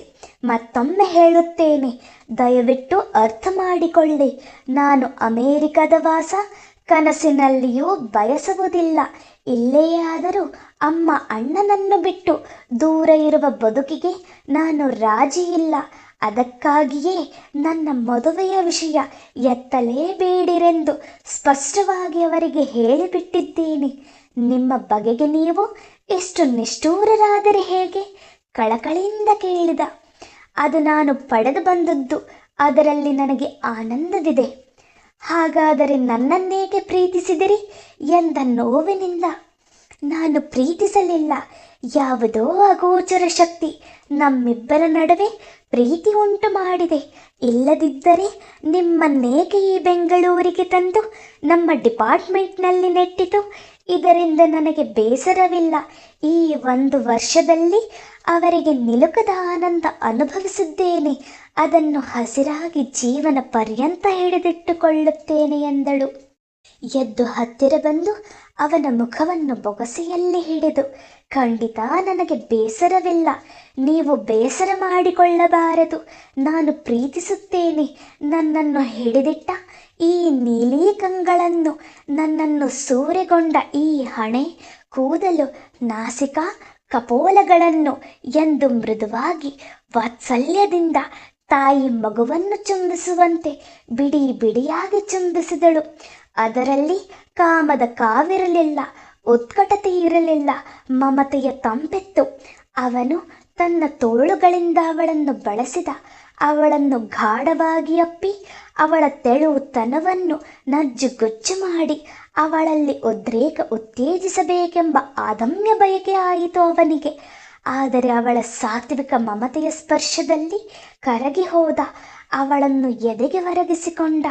ಮತ್ತೊಮ್ಮೆ ಹೇಳುತ್ತೇನೆ, ದಯವಿಟ್ಟು ಅರ್ಥ ಮಾಡಿಕೊಳ್ಳಿ. ನಾನು ಅಮೇರಿಕದ ವಾಸ ಕನಸಿನಲ್ಲಿಯೂ ಬಯಸುವುದಿಲ್ಲ. ಇಲ್ಲೇ ಆದರೂ ಅಮ್ಮ ಅಣ್ಣನನ್ನು ಬಿಟ್ಟು ದೂರ ಇರುವ ಬದುಕಿಗೆ ನಾನು ರಾಜಿ ಇಲ್ಲ. ಅದಕ್ಕಾಗಿಯೇ ನನ್ನ ಮದುವೆಯ ವಿಷಯ ಎತ್ತಲೇಬೇಡಿರೆಂದು ಸ್ಪಷ್ಟವಾಗಿ ಅವರಿಗೆ ಹೇಳಿಬಿಟ್ಟಿದ್ದೇನೆ. ನಿಮ್ಮ ಬಗೆಗೆ ನೀವು ಎಷ್ಟು ನಿಷ್ಠೂರರಾದರೆ ಹೇಗೆ? ಕಳಕಳಿಯಿಂದ ಕೇಳಿದ. ಅದು ನಾನು ಪಡೆದು ಬಂದದ್ದು, ಅದರಲ್ಲಿ ನನಗೆ ಆನಂದವಿದೆ. ಹಾಗಾದರೆ ನನ್ನನ್ನೇಕೆ ಪ್ರೀತಿಸಿದಿರಿ ಎಂದ ನೋವಿನಿಂದ. ನಾನು ಪ್ರೀತಿಸಲಿಲ್ಲ. ಯಾವುದೋ ಅಗೋಚರ ಶಕ್ತಿ ನಮ್ಮಿಬ್ಬರ ನಡುವೆ ಪ್ರೀತಿ ಉಂಟು ಮಾಡಿದೆ. ಇಲ್ಲದಿದ್ದರೆ ನಿಮ್ಮನ್ನೇಕೆ ಈ ಬೆಂಗಳೂರಿಗೆ ತಂದು ನಮ್ಮ ಡಿಪಾರ್ಟ್ಮೆಂಟ್ನಲ್ಲಿ ನೆಟ್ಟಿತು? ಇದರಿಂದ ನನಗೆ ಬೇಸರವಿಲ್ಲ. ಈ 1 ವರ್ಷದಲ್ಲಿ ಅವರಿಗೆ ನಿಲುಕದ ಆನಂದ ಅನುಭವಿಸಿದ್ದೇನೆ. ಅದನ್ನು ಹಸಿರಾಗಿ ಜೀವನ ಪರ್ಯಂತ ಹಿಡಿದಿಟ್ಟುಕೊಳ್ಳುತ್ತೇನೆ ಎಂದಳು. ಎದ್ದು ಹತ್ತಿರ ಬಂದು ಅವನ ಮುಖವನ್ನು ಬೊಗಸೆಯಲ್ಲಿ ಹಿಡಿದು, ಖಂಡಿತ ನನಗೆ ಬೇಸರವಿಲ್ಲ. ನೀವು ಬೇಸರ ಮಾಡಿಕೊಳ್ಳಬಾರದು. ನಾನು ಪ್ರೀತಿಸುತ್ತೇನೆ. ನನ್ನನ್ನು ಹಿಡಿದಿಟ್ಟ ಈ ನೀಲಿ ಕಂಗಳನ್ನು, ನನ್ನನ್ನು ಸೂರೆಗೊಂಡ ಈ ಹಣೆ, ಕೂದಲು, ನಾಸಿಕ ಕಪೋಲಗಳನ್ನು ಎಂದು ಮೃದುವಾಗಿ ವಾತ್ಸಲ್ಯದಿಂದ ತಾಯಿ ಮಗುವನ್ನು ಚುಂಬಿಸುವಂತೆ ಬಿಡಿ ಬಿಡಿಯಾಗಿ ಚುಂಬಿಸಿದಳು. ಅದರಲ್ಲಿ ಕಾಮದ ಕಾವಿರಲಿಲ್ಲ, ಉತ್ಕಟತೆ ಇರಲಿಲ್ಲ, ಮಮತೆಯ ತಂಪೆತ್ತು. ಅವನು ತನ್ನ ತೋಳುಗಳಿಂದ ಅವಳನ್ನು ಬಳಸಿದ. ಅವಳನ್ನು ಗಾಢವಾಗಿ ಅಪ್ಪಿ ಅವಳ ತೆಳುತನವನ್ನು ನಜ್ಜುಗುಜ್ಜು ಮಾಡಿ ಅವಳಲ್ಲಿ ಉದ್ರೇಕ ಉತ್ತೇಜಿಸಬೇಕೆಂಬ ಅದಮ್ಯ ಬಯಕೆ ಆಯಿತು ಅವನಿಗೆ. ಆದರೆ ಅವಳ ಸಾತ್ವಿಕ ಮಮತೆಯ ಸ್ಪರ್ಶದಲ್ಲಿ ಕರಗಿ ಹೋದ. ಅವಳನ್ನು ಎದೆಗೆ ಒರಗಿಸಿಕೊಂಡ.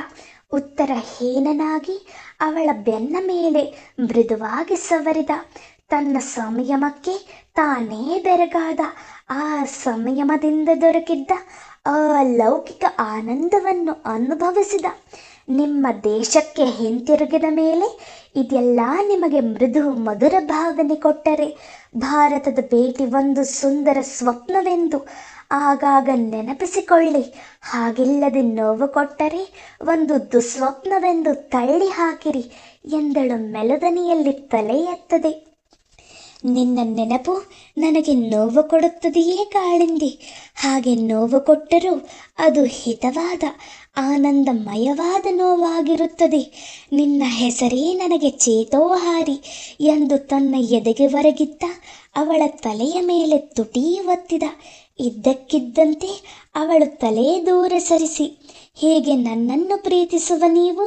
ಉತ್ತರಹೀನನಾಗಿ ಅವಳ ಬೆನ್ನ ಮೇಲೆ ಮೃದುವಾಗಿ ಸವರಿದ. ತನ್ನ ಸಂಯಮಕ್ಕೆ ತಾನೇ ಬೆರಗಾದ. ಆ ಸಂಯಮದಿಂದ ದೊರಕಿದ್ದ ಅಲೌಕಿಕ ಆನಂದವನ್ನು ಅನುಭವಿಸಿದ. ನಿಮ್ಮ ದೇಶಕ್ಕೆ ಹಿಂತಿರುಗಿದ ಮೇಲೆ ಇದೆಲ್ಲ ನಿಮಗೆ ಮೃದು ಮಧುರ ಭಾವನೆ ಕೊಟ್ಟರೆ, ಭಾರತದ ಭೇಟಿ ಒಂದು ಸುಂದರ ಸ್ವಪ್ನವೆಂದು ಆಗಾಗ ನೆನಪಿಸಿಕೊಳ್ಳಿ. ಹಾಗಿಲ್ಲದೆ ನೋವು ಕೊಟ್ಟರೆ ಒಂದು ದುಸ್ವಪ್ನವೆಂದು ತಳ್ಳಿ ಹಾಕಿರಿ ಎಂದಳು ಮೆಲುದನಿಯಲ್ಲಿ ತಲೆ ಎತ್ತದೆ. ನಿನ್ನ ನೆನಪು ನನಗೆ ನೋವು ಕೊಡುತ್ತದೆಯೇ ಕಾಳಿಂದಿ? ಹಾಗೆ ನೋವು ಕೊಟ್ಟರೂ ಅದು ಹಿತವಾದ ಆನಂದಮಯವಾದ ನೋವಾಗಿರುತ್ತದೆ. ನಿನ್ನ ಹೆಸರೇ ನನಗೆ ಚೇತೋಹಾರಿ ಎಂದು ತನ್ನ ಎದೆಗೆ ಒರಗಿದ್ದ. ಅವಳ ತಲೆಯ ಮೇಲೆ ತುಟಿ ಒತ್ತಿದ. ಇದ್ದಕ್ಕಿದ್ದಂತೆ ಅವಳು ತಲೆ ದೂರ ಸರಿಸಿ, ಹೀಗೆ ನನ್ನನ್ನು ಪ್ರೀತಿಸುವ ನೀವು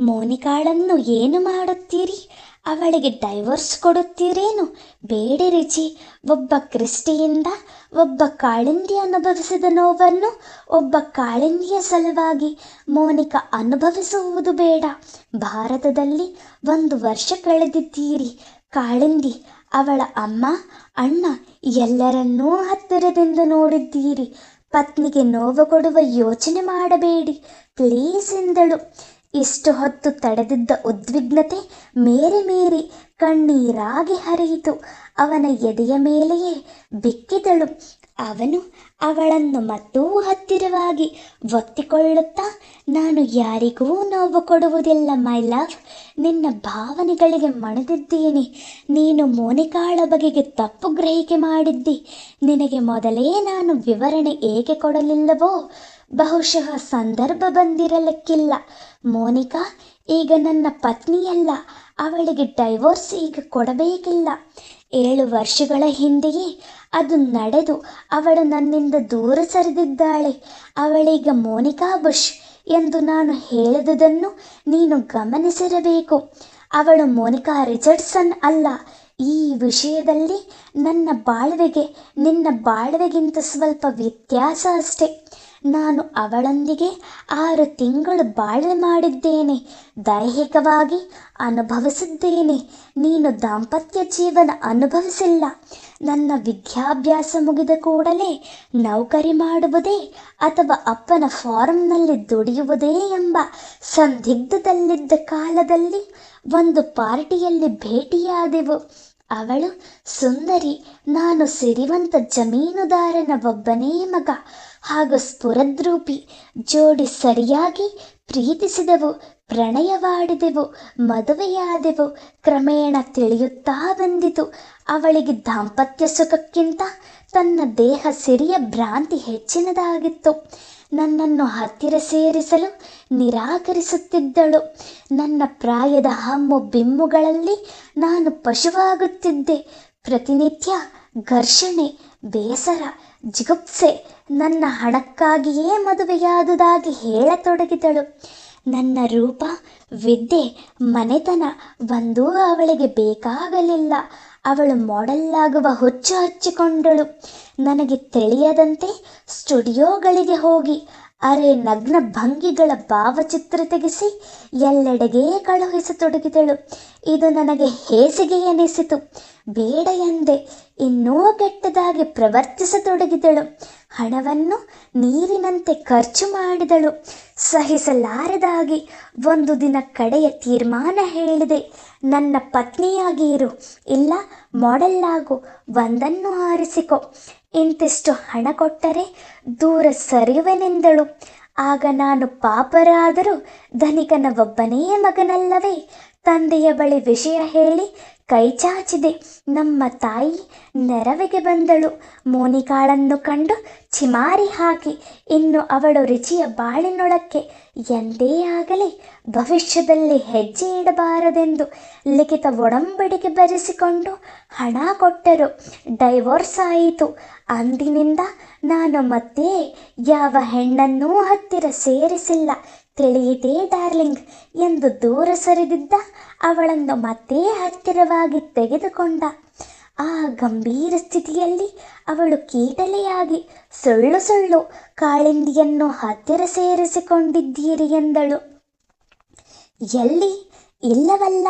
ಮೋನಿಕಾಳನ್ನು ಏನು ಮಾಡುತ್ತೀರಿ? ಅವಳಿಗೆ ಡೈವೋರ್ಸ್ ಕೊಡುತ್ತೀರೇನು? ಬೇಡಿರಿ ಜಿ. ಒಬ್ಬ ಕ್ರಿಸ್ಟಿಯಿಂದ ಒಬ್ಬ ಕಾಳಿಂದಿ ಅನುಭವಿಸಿದ ನೋವನ್ನು ಒಬ್ಬ ಕಾಳಿಂದಿಯ ಸಲುವಾಗಿ ಮೋನಿಕಾ ಅನುಭವಿಸುವುದು ಬೇಡ. ಭಾರತದಲ್ಲಿ 1 ವರ್ಷ ಕಳೆದಿದ್ದೀರಿ. ಕಾಳಿಂದಿ, ಅವಳ ಅಮ್ಮ, ಅಣ್ಣ ಎಲ್ಲರನ್ನೂ ಹತ್ತಿರದಿಂದ ನೋಡಿದ್ದೀರಿ. ಪತ್ನಿಗೆ ನೋವು ಕೊಡುವ ಯೋಚನೆ ಮಾಡಬೇಡಿ ಪ್ಲೀಸ್ ಎಂದಳು. ಇಷ್ಟು ಹೊತ್ತು ತಡೆದಿದ್ದ ಉದ್ವಿಗ್ನತೆ ಮೇರೆ ಮೀರಿ ಕಣ್ಣೀರಾಗಿ ಹರಿಯಿತು. ಅವನ ಎದೆಯ ಮೇಲೆಯೇ ಬಿಕ್ಕಿದಳು. ಅವನು ಅವಳನ್ನು ಮತ್ತೂ ಹತ್ತಿರವಾಗಿ ಒತ್ತಿಕೊಳ್ಳುತ್ತಾ, ನಾನು ಯಾರಿಗೂ ನೋವು ಕೊಡುವುದಿಲ್ಲ ಮೈ ಲವ್. ನಿನ್ನ ಭಾವನೆಗಳಿಗೆ ಮಣಿದಿದ್ದೀನಿ. ನೀನು ಮೋನಿಕಾಳ ಬಗೆಗೆ ತಪ್ಪು ಗ್ರಹಿಕೆ ಮಾಡಿದ್ದಿ. ನಿನಗೆ ಮೊದಲೇ ನಾನು ವಿವರಣೆ ಏಕೆ ಕೊಡಲಿಲ್ಲವೋ ಬಹುಶಃ ಸಂದರ್ಭ ಬಂದಿರಲಿಕ್ಕಿಲ್ಲ. ಮೋನಿಕಾ ಈಗ ನನ್ನ ಪತ್ನಿಯಲ್ಲ. ಅವಳಿಗೆ ಡೈವೋರ್ಸ್ ಈಗ ಕೊಡಬೇಕಿಲ್ಲ. 7 ವರ್ಷಗಳ ಹಿಂದೆಯೇ ಅದು ನಡೆದು ಅವಳು ನನ್ನಿಂದ ದೂರ ಸರಿದಿದ್ದಾಳೆ. ಅವಳೀಗ ಮೋನಿಕಾ ಬುಷ್ ಎಂದು ನಾನು ಹೇಳಿದುದನ್ನು ನೀನು ಗಮನಿಸಿರಬೇಕು. ಅವಳು ಮೋನಿಕಾ ರಿಚರ್ಡ್ಸನ್ ಅಲ್ಲ. ಈ ವಿಷಯದಲ್ಲಿ ನನ್ನ ಬಾಳ್ವೆಗೆ ನಿನ್ನ ಬಾಳ್ವೆಗಿಂತ ಸ್ವಲ್ಪ ವ್ಯತ್ಯಾಸ ಅಷ್ಟೆ. ನಾನು ಅವಳೊಂದಿಗೆ 6 ತಿಂಗಳು ಬಾಳ್ವೆ ಮಾಡಿದ್ದೇನೆ. ದೈಹಿಕವಾಗಿ ಅನುಭವಿಸಿದ್ದೇನೆ. ನೀನು ದಾಂಪತ್ಯ ಜೀವನ ಅನುಭವಿಸಿಲ್ಲ. ನನ್ನ ವಿದ್ಯಾಭ್ಯಾಸ ಮುಗಿದ ಕೂಡಲೇ ನೌಕರಿ ಮಾಡುವುದೇ ಅಥವಾ ಅಪ್ಪನ ಫಾರಂನಲ್ಲಿ ದುಡಿಯುವುದೇ ಎಂಬ ಸಂದಿಗ್ಧದಲ್ಲಿದ್ದ ಕಾಲದಲ್ಲಿ ಒಂದು ಪಾರ್ಟಿಯಲ್ಲಿ ಭೇಟಿಯಾದೆವು. ಅವಳು ಸುಂದರಿ, ನಾನು ಸಿರಿವಂತ ಜಮೀನುದಾರನ ಒಬ್ಬನೇ ಮಗ ಹಾಗೂ ಸ್ಫುರದ್ರೂಪಿ. ಜೋಡಿ ಸರಿಯಾಗಿ ಪ್ರೀತಿಸಿದೆವು, ಪ್ರಣಯವಾಡಿದೆವು, ಮದುವೆಯಾದೆವು. ಕ್ರಮೇಣ ತಿಳಿಯುತ್ತಾ ಬಂದಿತು, ಅವಳಿಗೆ ದಾಂಪತ್ಯ ಸುಖಕ್ಕಿಂತ ತನ್ನ ದೇಹ ಸಿರಿಯ ಭ್ರಾಂತಿ ಹೆಚ್ಚಿನದಾಗಿತ್ತು. ನನ್ನನ್ನು ಹತ್ತಿರ ಸೇರಿಸಲು ನಿರಾಕರಿಸುತ್ತಿದ್ದಳು. ನನ್ನ ಪ್ರಾಯದ ಹಮ್ಮು ಬಿಮ್ಮುಗಳಲ್ಲಿ ನಾನು ಪಶುವಾಗುತ್ತಿದ್ದೆ. ಪ್ರತಿನಿತ್ಯ ಘರ್ಷಣೆ, ಬೇಸರ, ಜಿಗುಪ್ಸೆ. ನನ್ನ ಹಣಕ್ಕಾಗಿಯೇ ಮದುವೆಯಾದುದಾಗಿ ಹೇಳತೊಡಗಿದಳು. ನನ್ನ ರೂಪ, ವಿದ್ಯೆ, ಮನೆತನ ಒಂದೂ ಅವಳಿಗೆ ಬೇಕಾಗಲಿಲ್ಲ. ಅವಳು ಮಾಡೆಲ್ಲಾಗುವ ಹುಚ್ಚು ಹಚ್ಚಿಕೊಂಡಳು. ನನಗೆ ತಿಳಿಯದಂತೆ ಸ್ಟುಡಿಯೋಗಳಿಗೆ ಹೋಗಿ ಅರೆ ನಗ್ನ ಭಂಗಿಗಳ ಭಾವಚಿತ್ರ ತೆಗೆಸಿ ಎಲ್ಲೆಡೆಗೆ ಕಳುಹಿಸತೊಡಗಿದಳು. ಇದು ನನಗೆ ಹೇಸಿಗೆ ಎನಿಸಿತು. ಬೇಡ ಎಂದೆ. ಇನ್ನೂ ಕೆಟ್ಟದಾಗಿ ಪ್ರವರ್ತಿಸತೊಡಗಿದಳು. ಹಣವನ್ನು ನೀರಿನಂತೆ ಖರ್ಚು ಮಾಡಿದಳು. ಸಹಿಸಲಾರದಾಗಿ ಒಂದು ದಿನ ಕಡೆಯ ತೀರ್ಮಾನ ಹೇಳಿದೆ. ನನ್ನ ಪತ್ನಿಯಾಗಿ ಇರು, ಇಲ್ಲ ಮಾಡೆಲ್ ಆಗು, ಒಂದನ್ನು ಆರಿಸಿಕೊ. ಇಂತಿಷ್ಟು ಹಣ ಕೊಟ್ಟರೆ ದೂರ ಸರಿಯುವೆನೆಂದಳು. ಆಗ ನಾನು ಪಾಪರಾದರೂ ಧನಿಕನ ಒಬ್ಬನೇ ಮಗನಲ್ಲವೇ? ತಂದೆಯ ಬಳಿ ವಿಷಯ ಹೇಳಿ ಕೈ ಚಾಚಿದೆ. ನಮ್ಮ ತಾಯಿ ನೆರವಿಗೆ ಬಂದಳು. ಮೋನಿಕಾಳನ್ನು ಕಂಡು ಚಿಮಾರಿ ಹಾಕಿ, ಇನ್ನು ಅವಳು ರುಚಿಯ ಬಾಳಿನೊಳಕ್ಕೆ ಎಂದೇ ಆಗಲಿ ಭವಿಷ್ಯದಲ್ಲಿ ಹೆಜ್ಜೆ ಇಡಬಾರದೆಂದು ಲಿಖಿತ ಒಡಂಬಡಿಕೆ ಬರೆಸಿಕೊಂಡು ಹಣ ಕೊಟ್ಟರು. ಡೈವೋರ್ಸ್ ಆಯಿತು. ಅಂದಿನಿಂದ ನಾನು ಮತ್ತೆ ಯಾವ ಹೆಣ್ಣನ್ನೂ ಹತ್ತಿರ ಸೇರಿಸಿಲ್ಲ. ತಿಳಿಯಿತೇ ಡಾರ್ಲಿಂಗ್ ಎಂದು ದೂರ ಸರಿದಿದ್ದ ಅವಳನ್ನು ಮತ್ತೆ ಹತ್ತಿರವಾಗಿ ತೆಗೆದುಕೊಂಡ. ಆ ಗಂಭೀರ ಸ್ಥಿತಿಯಲ್ಲಿ ಅವಳು ಕೀಟಲೆಯಾಗಿ ಸುಳ್ಳು ಸುಳ್ಳು ಕಾಳಿಂದಿಯನ್ನು ಹತ್ತಿರ ಸೇರಿಸಿಕೊಂಡಿದ್ದೀರಿ ಎಂದಳು. ಎಲ್ಲಿ? ಇಲ್ಲವಲ್ಲ.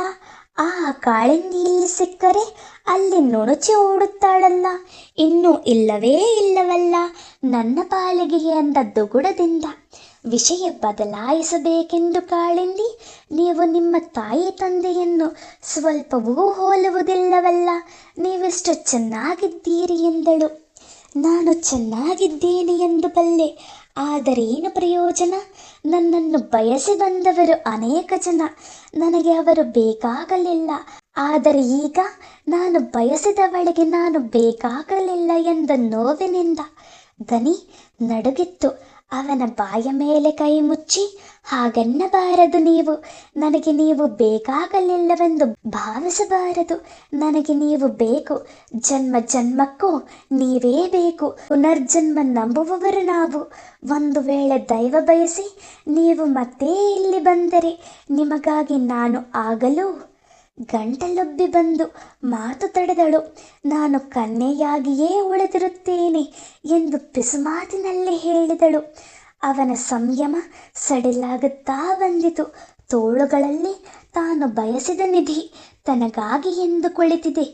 ಆ ಕಾಳಿಂದಿ ಇಲ್ಲಿ ಸಿಕ್ಕರೆ ಅಲ್ಲಿ ನುಣುಚಿ ಓಡುತ್ತಾಳಲ್ಲ. ಇನ್ನೂ ಇಲ್ಲವೇ ಇಲ್ಲವಲ್ಲ ನನ್ನ ಪಾಲಿಗೆ ಎಂದ ದುಗುಡದಿಂದ. ವಿಷಯ ಬದಲಾಯಿಸಬೇಕೆಂದು ಕಾಳಿಂದಿ, ನೀವು ನಿಮ್ಮ ತಾಯಿ ತಂದೆಯನ್ನು ಸ್ವಲ್ಪವೂ ಹೋಲುವುದಿಲ್ಲವಲ್ಲ, ನೀವೆಷ್ಟು ಚೆನ್ನಾಗಿದ್ದೀರಿ ಎಂದಳು. ನಾನು ಚೆನ್ನಾಗಿದ್ದೇನೆ ಎಂದು ಬಲ್ಲೆ, ಆದರೇನು ಪ್ರಯೋಜನ? ನನ್ನನ್ನು ಬಯಸಿ ಬಂದವರು ಅನೇಕ ಜನ. ನನಗೆ ಅವರು ಬೇಕಾಗಲಿಲ್ಲ. ಆದರೆ ಈಗ ನಾನು ಬಯಸಿದವಳಿಗೆ ನಾನು ಬೇಕಾಗಲಿಲ್ಲ ಎಂದ ನೋವಿನಿಂದ ದನಿ ನಡುಗಿತ್ತು. ಅವನ ಬಾಯ ಮೇಲೆ ಕೈ ಮುಚ್ಚಿ, ಹಾಗನ್ನಬಾರದು ನೀವು. ನನಗೆ ನೀವು ಬೇಕಾಗಲಿಲ್ಲವೆಂದು ಭಾವಿಸಬಾರದು. ನನಗೆ ನೀವು ಬೇಕು. ಜನ್ಮ ಜನ್ಮಕ್ಕೂ ನೀವೇ ಬೇಕು. ಪುನರ್ಜನ್ಮ ನಂಬುವವರು ನಾವು. ಒಂದು ವೇಳೆ ದೈವ ಬಯಸಿ ನೀವು ಮತ್ತೆ ಇಲ್ಲಿ ಬಂದರೆ ನಿಮಗಾಗಿ ನಾನು ಆಗಲೂ ಗಂಟಲುಬ್ಬಿ ಬಂದು ಮಾತು ತಡೆದಳು. ನಾನು ಕನ್ಯೆಯಾಗಿಯೇ ಉಳಿದಿರುತ್ತೇನೆ ಎಂದು ಪಿಸುಮಾತಿನಲ್ಲಿ ಹೇಳಿದಳು. ಅವನ ಸಂಯಮ ಸಡಿಲಾಗುತ್ತಾ ಬಂದಿತು. ತೋಳುಗಳಲ್ಲಿ ತಾನು ಬಯಸಿದ ನಿಧಿ ತನಗಾಗಿ ಎಂದು ಕುಳಿತಿದೆ.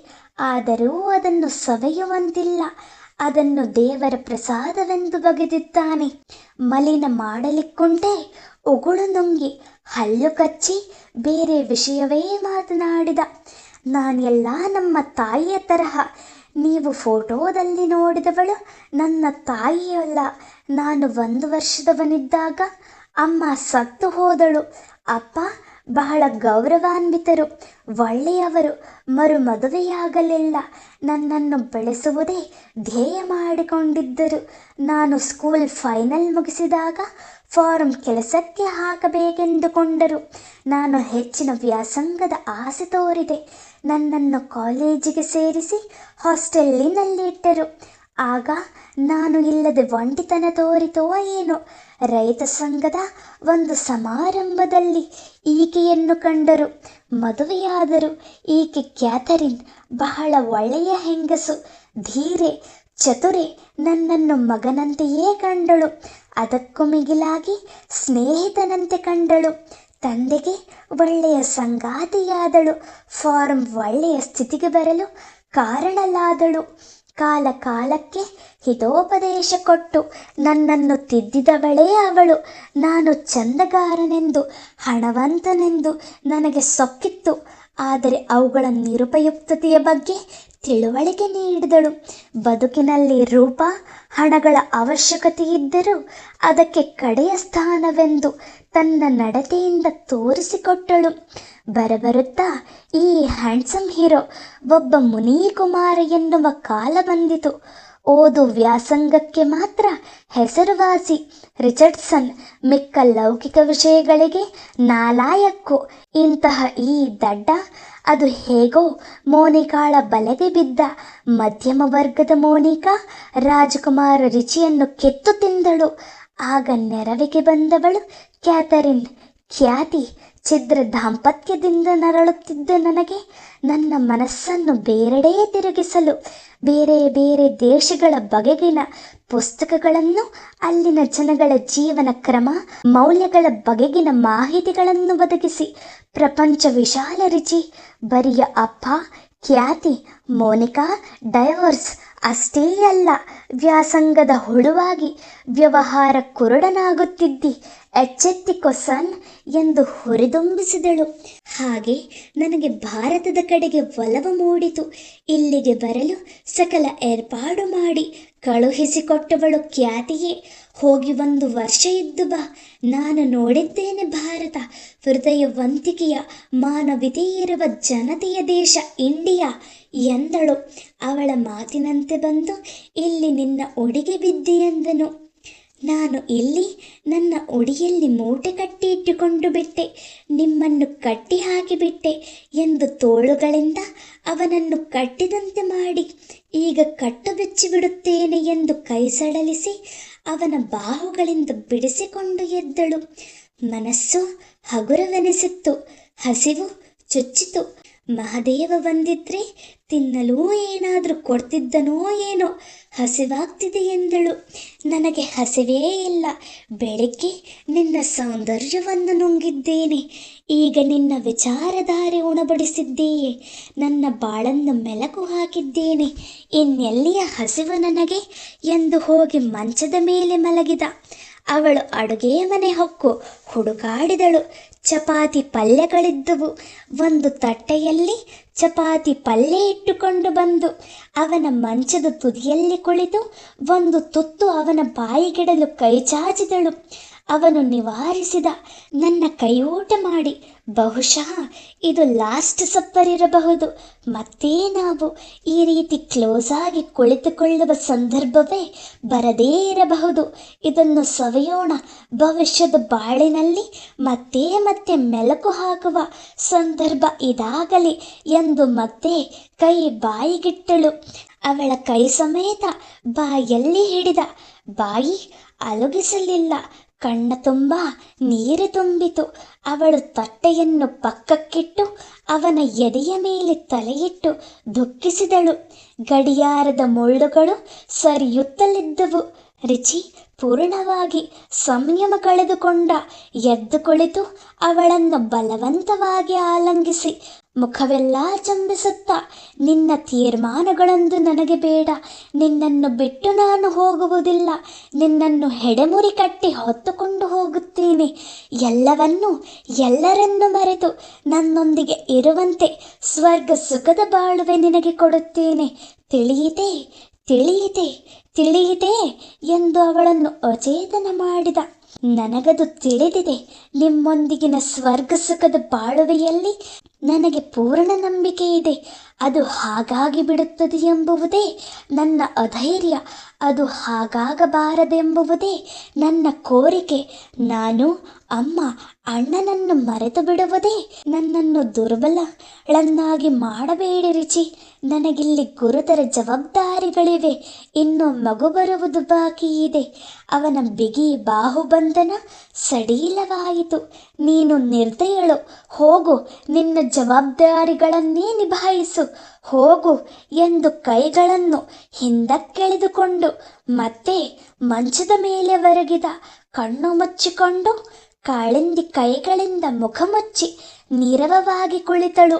ಆದರೂ ಅದನ್ನು ಸವೆಯುವಂತಿಲ್ಲ. ಅದನ್ನು ದೇವರ ಪ್ರಸಾದವೆಂದು ಬಗೆದಿದ್ದಾನೆ. ಮಲಿನ ಮಾಡಲಿಕ್ಕುಂಟೆ ಉಗುಳು ನುಂಗಿ ಹಲ್ಲು ಕಚ್ಚಿ ಬೇರೆ ವಿಷಯವೇ ಮಾತನಾಡಿದ. ನಾನೆಲ್ಲ ನಮ್ಮ ತಾಯಿಯ ತರಹ. ನೀವು ಫೋಟೋದಲ್ಲಿ ನೋಡಿದವಳು ನನ್ನ ತಾಯಿಯಲ್ಲ. ನಾನು 1 ವರ್ಷದವನಿದ್ದಾಗ ಅಮ್ಮ ಸತ್ತು ಹೋದಳು. ಅಪ್ಪ ಬಹಳ ಗೌರವಾನ್ವಿತರು, ಒಳ್ಳೆಯವರು. ಮದುವೆಯಾಗಲಿಲ್ಲ. ನನ್ನನ್ನು ಬೆಳೆಸುವುದೇ ಧ್ಯೇಯ ಮಾಡಿಕೊಂಡಿದ್ದರು. ನಾನು ಸ್ಕೂಲ್ ಫೈನಲ್ ಮುಗಿಸಿದಾಗ ಫಾರಂ ಕೆಲಸಕ್ಕೆ ಹಾಕಬೇಕೆಂದುಕೊಂಡರು. ನಾನು ಹೆಚ್ಚಿನ ವ್ಯಾಸಂಗದ ಆಸೆ ತೋರಿದೆ. ನನ್ನನ್ನು ಕಾಲೇಜಿಗೆ ಸೇರಿಸಿ ಹಾಸ್ಟೆಲ್ಲಿನಲ್ಲಿಟ್ಟರು. ಆಗ ನಾನು ಇಲ್ಲದೆ ಒಂಟಿತನ ತೋರಿತೋ ಏನೋ. ರೈತ ಸಂಘದ ಒಂದು ಸಮಾರಂಭದಲ್ಲಿ ಈಕೆಯನ್ನು ಕಂಡರು. ಮದುವೆಯಾದರು. ಈಕೆ ಕ್ಯಾಥರಿನ್. ಬಹಳ ಒಳ್ಳೆಯ ಹೆಂಗಸು, ಧೀರೆ, ಚತುರೆ. ನನ್ನನ್ನು ಮಗನಂತೆಯೇ ಕಂಡಳು. ಅದಕ್ಕೂ ಮಿಗಿಲಾಗಿ ಸ್ನೇಹಿತನಂತೆ ಕಂಡಳು. ತಂದೆಗೆ ಒಳ್ಳೆಯ ಸಂಗಾತಿಯಾದಳು. ಫಾರಂ ಒಳ್ಳೆಯ ಸ್ಥಿತಿಗೆ ಬರಲು ಕಾರಣಲಾದಳು. ಕಾಲ ಕಾಲಕ್ಕೆ ಹಿತೋಪದೇಶ ಕೊಟ್ಟು ನನ್ನನ್ನು ತಿದ್ದಿದವಳೇ ಅವಳು. ನಾನು ಚಂದಗಾರನೆಂದು, ಹಣವಂತನೆಂದು ನನಗೆ ಸೊಕ್ಕಿತ್ತು. ಆದರೆ ಅವುಗಳ ನಿರುಪಯುಕ್ತತೆಯ ಬಗ್ಗೆ ತಿಳುವಳಿಕೆ ನೀಡಿದಳು. ಬದುಕಿನಲ್ಲಿ ರೂಪ, ಹಣಗಳ ಅವಶ್ಯಕತೆಯಿದ್ದರೂ ಅದಕ್ಕೆ ಕಡೆಯ ಸ್ಥಾನವೆಂದು ತನ್ನ ನಡತೆಯಿಂದ ತೋರಿಸಿಕೊಟ್ಟಳು. ಬರಬರುತ್ತಾ ಈ ಹ್ಯಾಂಡ್ಸಮ್ ಹೀರೋ ಒಬ್ಬ ಮುನೀಕುಮಾರ ಎನ್ನುವ ಕಾಲ ಬಂದಿತು. ಓದು ವ್ಯಾಸಂಗಕ್ಕೆ ಮಾತ್ರ ಹೆಸರುವಾಸಿ ರಿಚರ್ಡ್ಸನ್, ಮಿಕ್ಕ ಲೌಕಿಕ ವಿಷಯಗಳಿಗೆ ನಾಲಾಯಕ್ಕು. ಇಂತಹ ಈ ದಡ್ಡ ಅದು ಹೇಗೋ ಮೋನಿಕಾಳ ಬಲೆಗೆ ಬಿದ್ದ. ಮಧ್ಯಮ ವರ್ಗದ ಮೋನಿಕಾ ರಾಜಕುಮಾರ ರಿಚಿಯನ್ನು ಕೆತ್ತು ತಿಂದಳು. ಆಗ ನೆರವಿಗೆ ಬಂದವಳು ಕ್ಯಾಥರಿನ್. ಖ್ಯಾತಿ ಛಿದ್ರ ದಾಂಪತ್ಯದಿಂದ ನರಳುತ್ತಿದ್ದ ನನಗೆ ನನ್ನ ಮನಸ್ಸನ್ನು ಬೇರೆಡೆ ತಿರುಗಿಸಲು ಬೇರೆ ಬೇರೆ ದೇಶಗಳ ಬಗೆಗಿನ ಪುಸ್ತಕಗಳನ್ನು, ಅಲ್ಲಿನ ಜನಗಳ ಜೀವನ ಕ್ರಮ, ಮೌಲ್ಯಗಳ ಬಗೆಗಿನ ಮಾಹಿತಿಗಳನ್ನು ಒದಗಿಸಿ ಪ್ರಪಂಚ ವಿಶಾಲ ರಿಚಿ, ಬರಿಯ ಅಪ್ಪ, ಖ್ಯಾತಿ, ಮೋನಿಕಾ ಡೈವೋರ್ಸ್ ಅಷ್ಟೇ ಅಲ್ಲ, ವ್ಯಾಸಂಗದ ಹುಳುವಾಗಿ ವ್ಯವಹಾರ ಕುರುಡನಾಗುತ್ತಿದ್ದಿ, ಎಚ್ಚೆತ್ತಿಕೊ ಸನ್ ಎಂದು ಹುರಿದುಂಬಿಸಿದಳು. ಹಾಗೆ ನನಗೆ ಭಾರತದ ಕಡೆಗೆ ಒಲವು ಮೂಡಿತು. ಇಲ್ಲಿಗೆ ಬರಲು ಸಕಲ ಏರ್ಪಾಡು ಮಾಡಿ ಕಳುಹಿಸಿಕೊಟ್ಟವಳು ಖ್ಯಾತಿಯೇ. ಹೋಗಿ 1 ವರ್ಷ ಇದ್ದು ಬಾ, ನಾನು ನೋಡಿದ್ದೇನೆ ಭಾರತ, ಹೃದಯವಂತಿಕೆಯ ಮಾನವೀಯತೆ ಇರುವ ಜನತೆಯ ದೇಶ ಇಂಡಿಯಾ ಎಂದಳು. ಅವಳ ಮಾತಿನಂತೆ ಬಂದು ಇಲ್ಲಿ ನಿನ್ನ ಒಡಿಗೆ ಬಿದ್ದೆ ಎಂದನು. ನಾನು ಇಲ್ಲಿ ನನ್ನ ಒಡಿಯಲ್ಲಿ ಮೂಟೆ ಕಟ್ಟಿ ಇಟ್ಟುಕೊಂಡು ಬಿಟ್ಟೆ, ನಿಮ್ಮನ್ನು ಕಟ್ಟಿ ಹಾಕಿಬಿಟ್ಟೆ ಎಂದು ತೋಳುಗಳಿಂದ ಅವನನ್ನು ಕಟ್ಟಿದಂತೆ ಮಾಡಿ ಈಗ ಕಟ್ಟು ಬಿಚ್ಚಿಬಿಡುತ್ತೇನೆ ಎಂದು ಕೈ ಸಡಲಿಸಿ ಅವನ ಬಾಹುಗಳಿಂದ ಬಿಡಿಸಿಕೊಂಡು ಎದ್ದಳು. ಮನಸ್ಸು ಹಗುರವೆನಿಸಿತ್ತು, ಹಸಿವು ಚುಚ್ಚಿತು. ಮಹಾದೇವ ಬಂದಿದ್ರೆ ತಿನ್ನಲೂ ಏನಾದರೂ ಕೊಡ್ತಿದ್ದನೋ ಏನೋ, ಹಸಿವಾಗ್ತಿದೆ ಎಂದಳು. ನನಗೆ ಹಸಿವೇ ಇಲ್ಲ. ಬೆಳಗ್ಗೆ ನಿನ್ನ ಸೌಂದರ್ಯವನ್ನು ನುಂಗಿದ್ದೇನೆ, ಈಗ ನಿನ್ನ ವಿಚಾರಧಾರೆ ಉಣಬಡಿಸಿದ್ದೀಯೆ, ನನ್ನ ಬಾಳನ್ನು ಮೆಲಕು ಹಾಕಿದ್ದೇನೆ, ಇನ್ನೆಲ್ಲಿಯ ಹಸಿವು ನನಗೆ ಎಂದು ಹೋಗಿ ಮಂಚದ ಮೇಲೆ ಮಲಗಿದ. ಅವಳು ಅಡುಗೆಯ ಮನೆ ಹೊಕ್ಕು ಹುಡುಕಾಡಿದಳು. ಚಪಾತಿ ಪಲ್ಯಗಳಿದ್ದವು. ಒಂದು ತಟ್ಟೆಯಲ್ಲಿ ಚಪಾತಿ ಪಲ್ಯ ಇಟ್ಟುಕೊಂಡು ಬಂದು ಅವನ ಮಂಚದ ತುದಿಯಲ್ಲಿ ಕುಳಿತು ಒಂದು ತುತ್ತು ಅವನ ಬಾಯಿಗಿಡಲು ಕೈ ಚಾಚಿದಳು. ಅವನು ನಿವಾರಿಸಿದ. ನನ್ನ ಕೈಯೂಟ ಮಾಡಿ, ಬಹುಶಃ ಇದು ಲಾಸ್ಟ್ ಸಪ್ಪರ್ ಇರಬಹುದು, ಮತ್ತೆ ನಾವು ಈ ರೀತಿ ಕ್ಲೋಸ್ ಆಗಿ ಕುಳಿತುಕೊಳ್ಳುವ ಸಂದರ್ಭವೇ ಬರದೇ ಇರಬಹುದು. ಇದನ್ನು ಸವಿಯೋಣ, ಭವಿಷ್ಯದ ಬಾಳಿನಲ್ಲಿ ಮತ್ತೆ ಮತ್ತೆ ಮೆಲುಕು ಹಾಕುವ ಸಂದರ್ಭ ಇದಾಗಲಿ ಎಂದು ಮತ್ತೆ ಕೈ ಬಾಯಿಗಿಟ್ಟಳು. ಅವಳ ಕೈ ಸಮೇತ ಬಾಯಲ್ಲಿ ಹಿಡಿದ. ಬಾಯಿ ಅಲುಗಿಸಲಿಲ್ಲ. ಕಣ್ಣ ತುಂಬ ನೀರು ತುಂಬಿತು. ಅವಳು ತಟ್ಟೆಯನ್ನು ಪಕ್ಕಕ್ಕಿಟ್ಟು ಅವನ ಎದೆಯ ಮೇಲೆ ತಲೆಯಿಟ್ಟು ದುಃಖಿಸಿದಳು. ಗಡಿಯಾರದ ಮುಳ್ಳುಗಳು ಸರಿಯುತ್ತಲಿದ್ದವು. ರಿಚಿ ಪೂರ್ಣವಾಗಿ ಸಂಯಮ ಕಳೆದುಕೊಂಡ. ಎದ್ದು ಕುಳಿತು ಅವಳನ್ನು ಬಲವಂತವಾಗಿ ಆಲಂಗಿಸಿ ಮುಖವೆಲ್ಲ ಚಂಬಿಸುತ್ತಾ, ನಿನ್ನ ತೀರ್ಮಾನಗಳೊಂದು ನನಗೆ ಬೇಡ, ನಿನ್ನನ್ನು ಬಿಟ್ಟು ನಾನು ಹೋಗುವುದಿಲ್ಲ, ನಿನ್ನನ್ನು ಹೆಡೆಮುರಿ ಕಟ್ಟಿ ಹೊತ್ತುಕೊಂಡು ಹೋಗುತ್ತೇನೆ, ಎಲ್ಲರನ್ನು ಮರೆತು ನನ್ನೊಂದಿಗೆ ಇರುವಂತೆ ಸ್ವರ್ಗ ಸುಖದ ಬಾಳುವೆ ನಿನಗೆ ಕೊಡುತ್ತೇನೆ, ತಿಳಿಯಿತೆ ತಿಳಿಯಿತೆ ತಿಳಿಯಿತೆ ಎಂದು ಅವಳನ್ನು ಅಚೇತನ ಮಾಡಿದ. ನನಗದು ತಿಳಿದಿದೆ. ನಿಮ್ಮೊಂದಿಗಿನ ಸ್ವರ್ಗ ಸುಖದ ಬಾಳುವೆಯಲ್ಲಿ ನನಗೆ ಪೂರ್ಣ ನಂಬಿಕೆ ಇದೆ. ಅದು ಹಾಗಾಗಿ ಬಿಡುತ್ತದೆ ಎಂಬುವುದೇ ನನ್ನ ಅಧೈರ್ಯ, ಅದು ಹಾಗಾಗಬಾರದೆಂಬುವುದೇ ನನ್ನ ಕೋರಿಕೆ. ನಾನು ಅಮ್ಮ ಅಣ್ಣನನ್ನು ಮರೆತು ಬಿಡುವುದೇ ನನ್ನನ್ನು ದುರ್ಬಲಳನ್ನಾಗಿ ಮಾಡಬೇಡಿರಿಚಿ. ನನಗಿಲ್ಲಿ ಗುರುತರ ಜವಾಬ್ದಾರಿಗಳಿವೆ. ಇನ್ನು ಮಗು ಬರುವುದು ಬಾಕಿ ಇದೆ. ಅವನ ಬಿಗಿ ಬಾಹುಬಂಧನ ಸಡಿಲವಾಯಿತು. ನೀನು ನಿರ್ದಯಳು. ಹೋಗು, ನಿನ್ನ ಜವಾಬ್ದಾರಿಗಳನ್ನೇ ನಿಭಾಯಿಸು, ಹೋಗು ಎಂದು ಕೈಗಳನ್ನು ಹಿಂದಕ್ಕೆಳೆದುಕೊಂಡು ಮತ್ತೆ ಮಂಚದ ಮೇಲೆ ಒರಗಿದ. ಕಣ್ಣು ಮುಚ್ಚಿಕೊಂಡು ಕಾಳಿಂದಿ ಕೈಗಳಿಂದ ಮುಖ ಮುಚ್ಚಿ ನೀರವವಾಗಿ ಕುಳಿತಳು.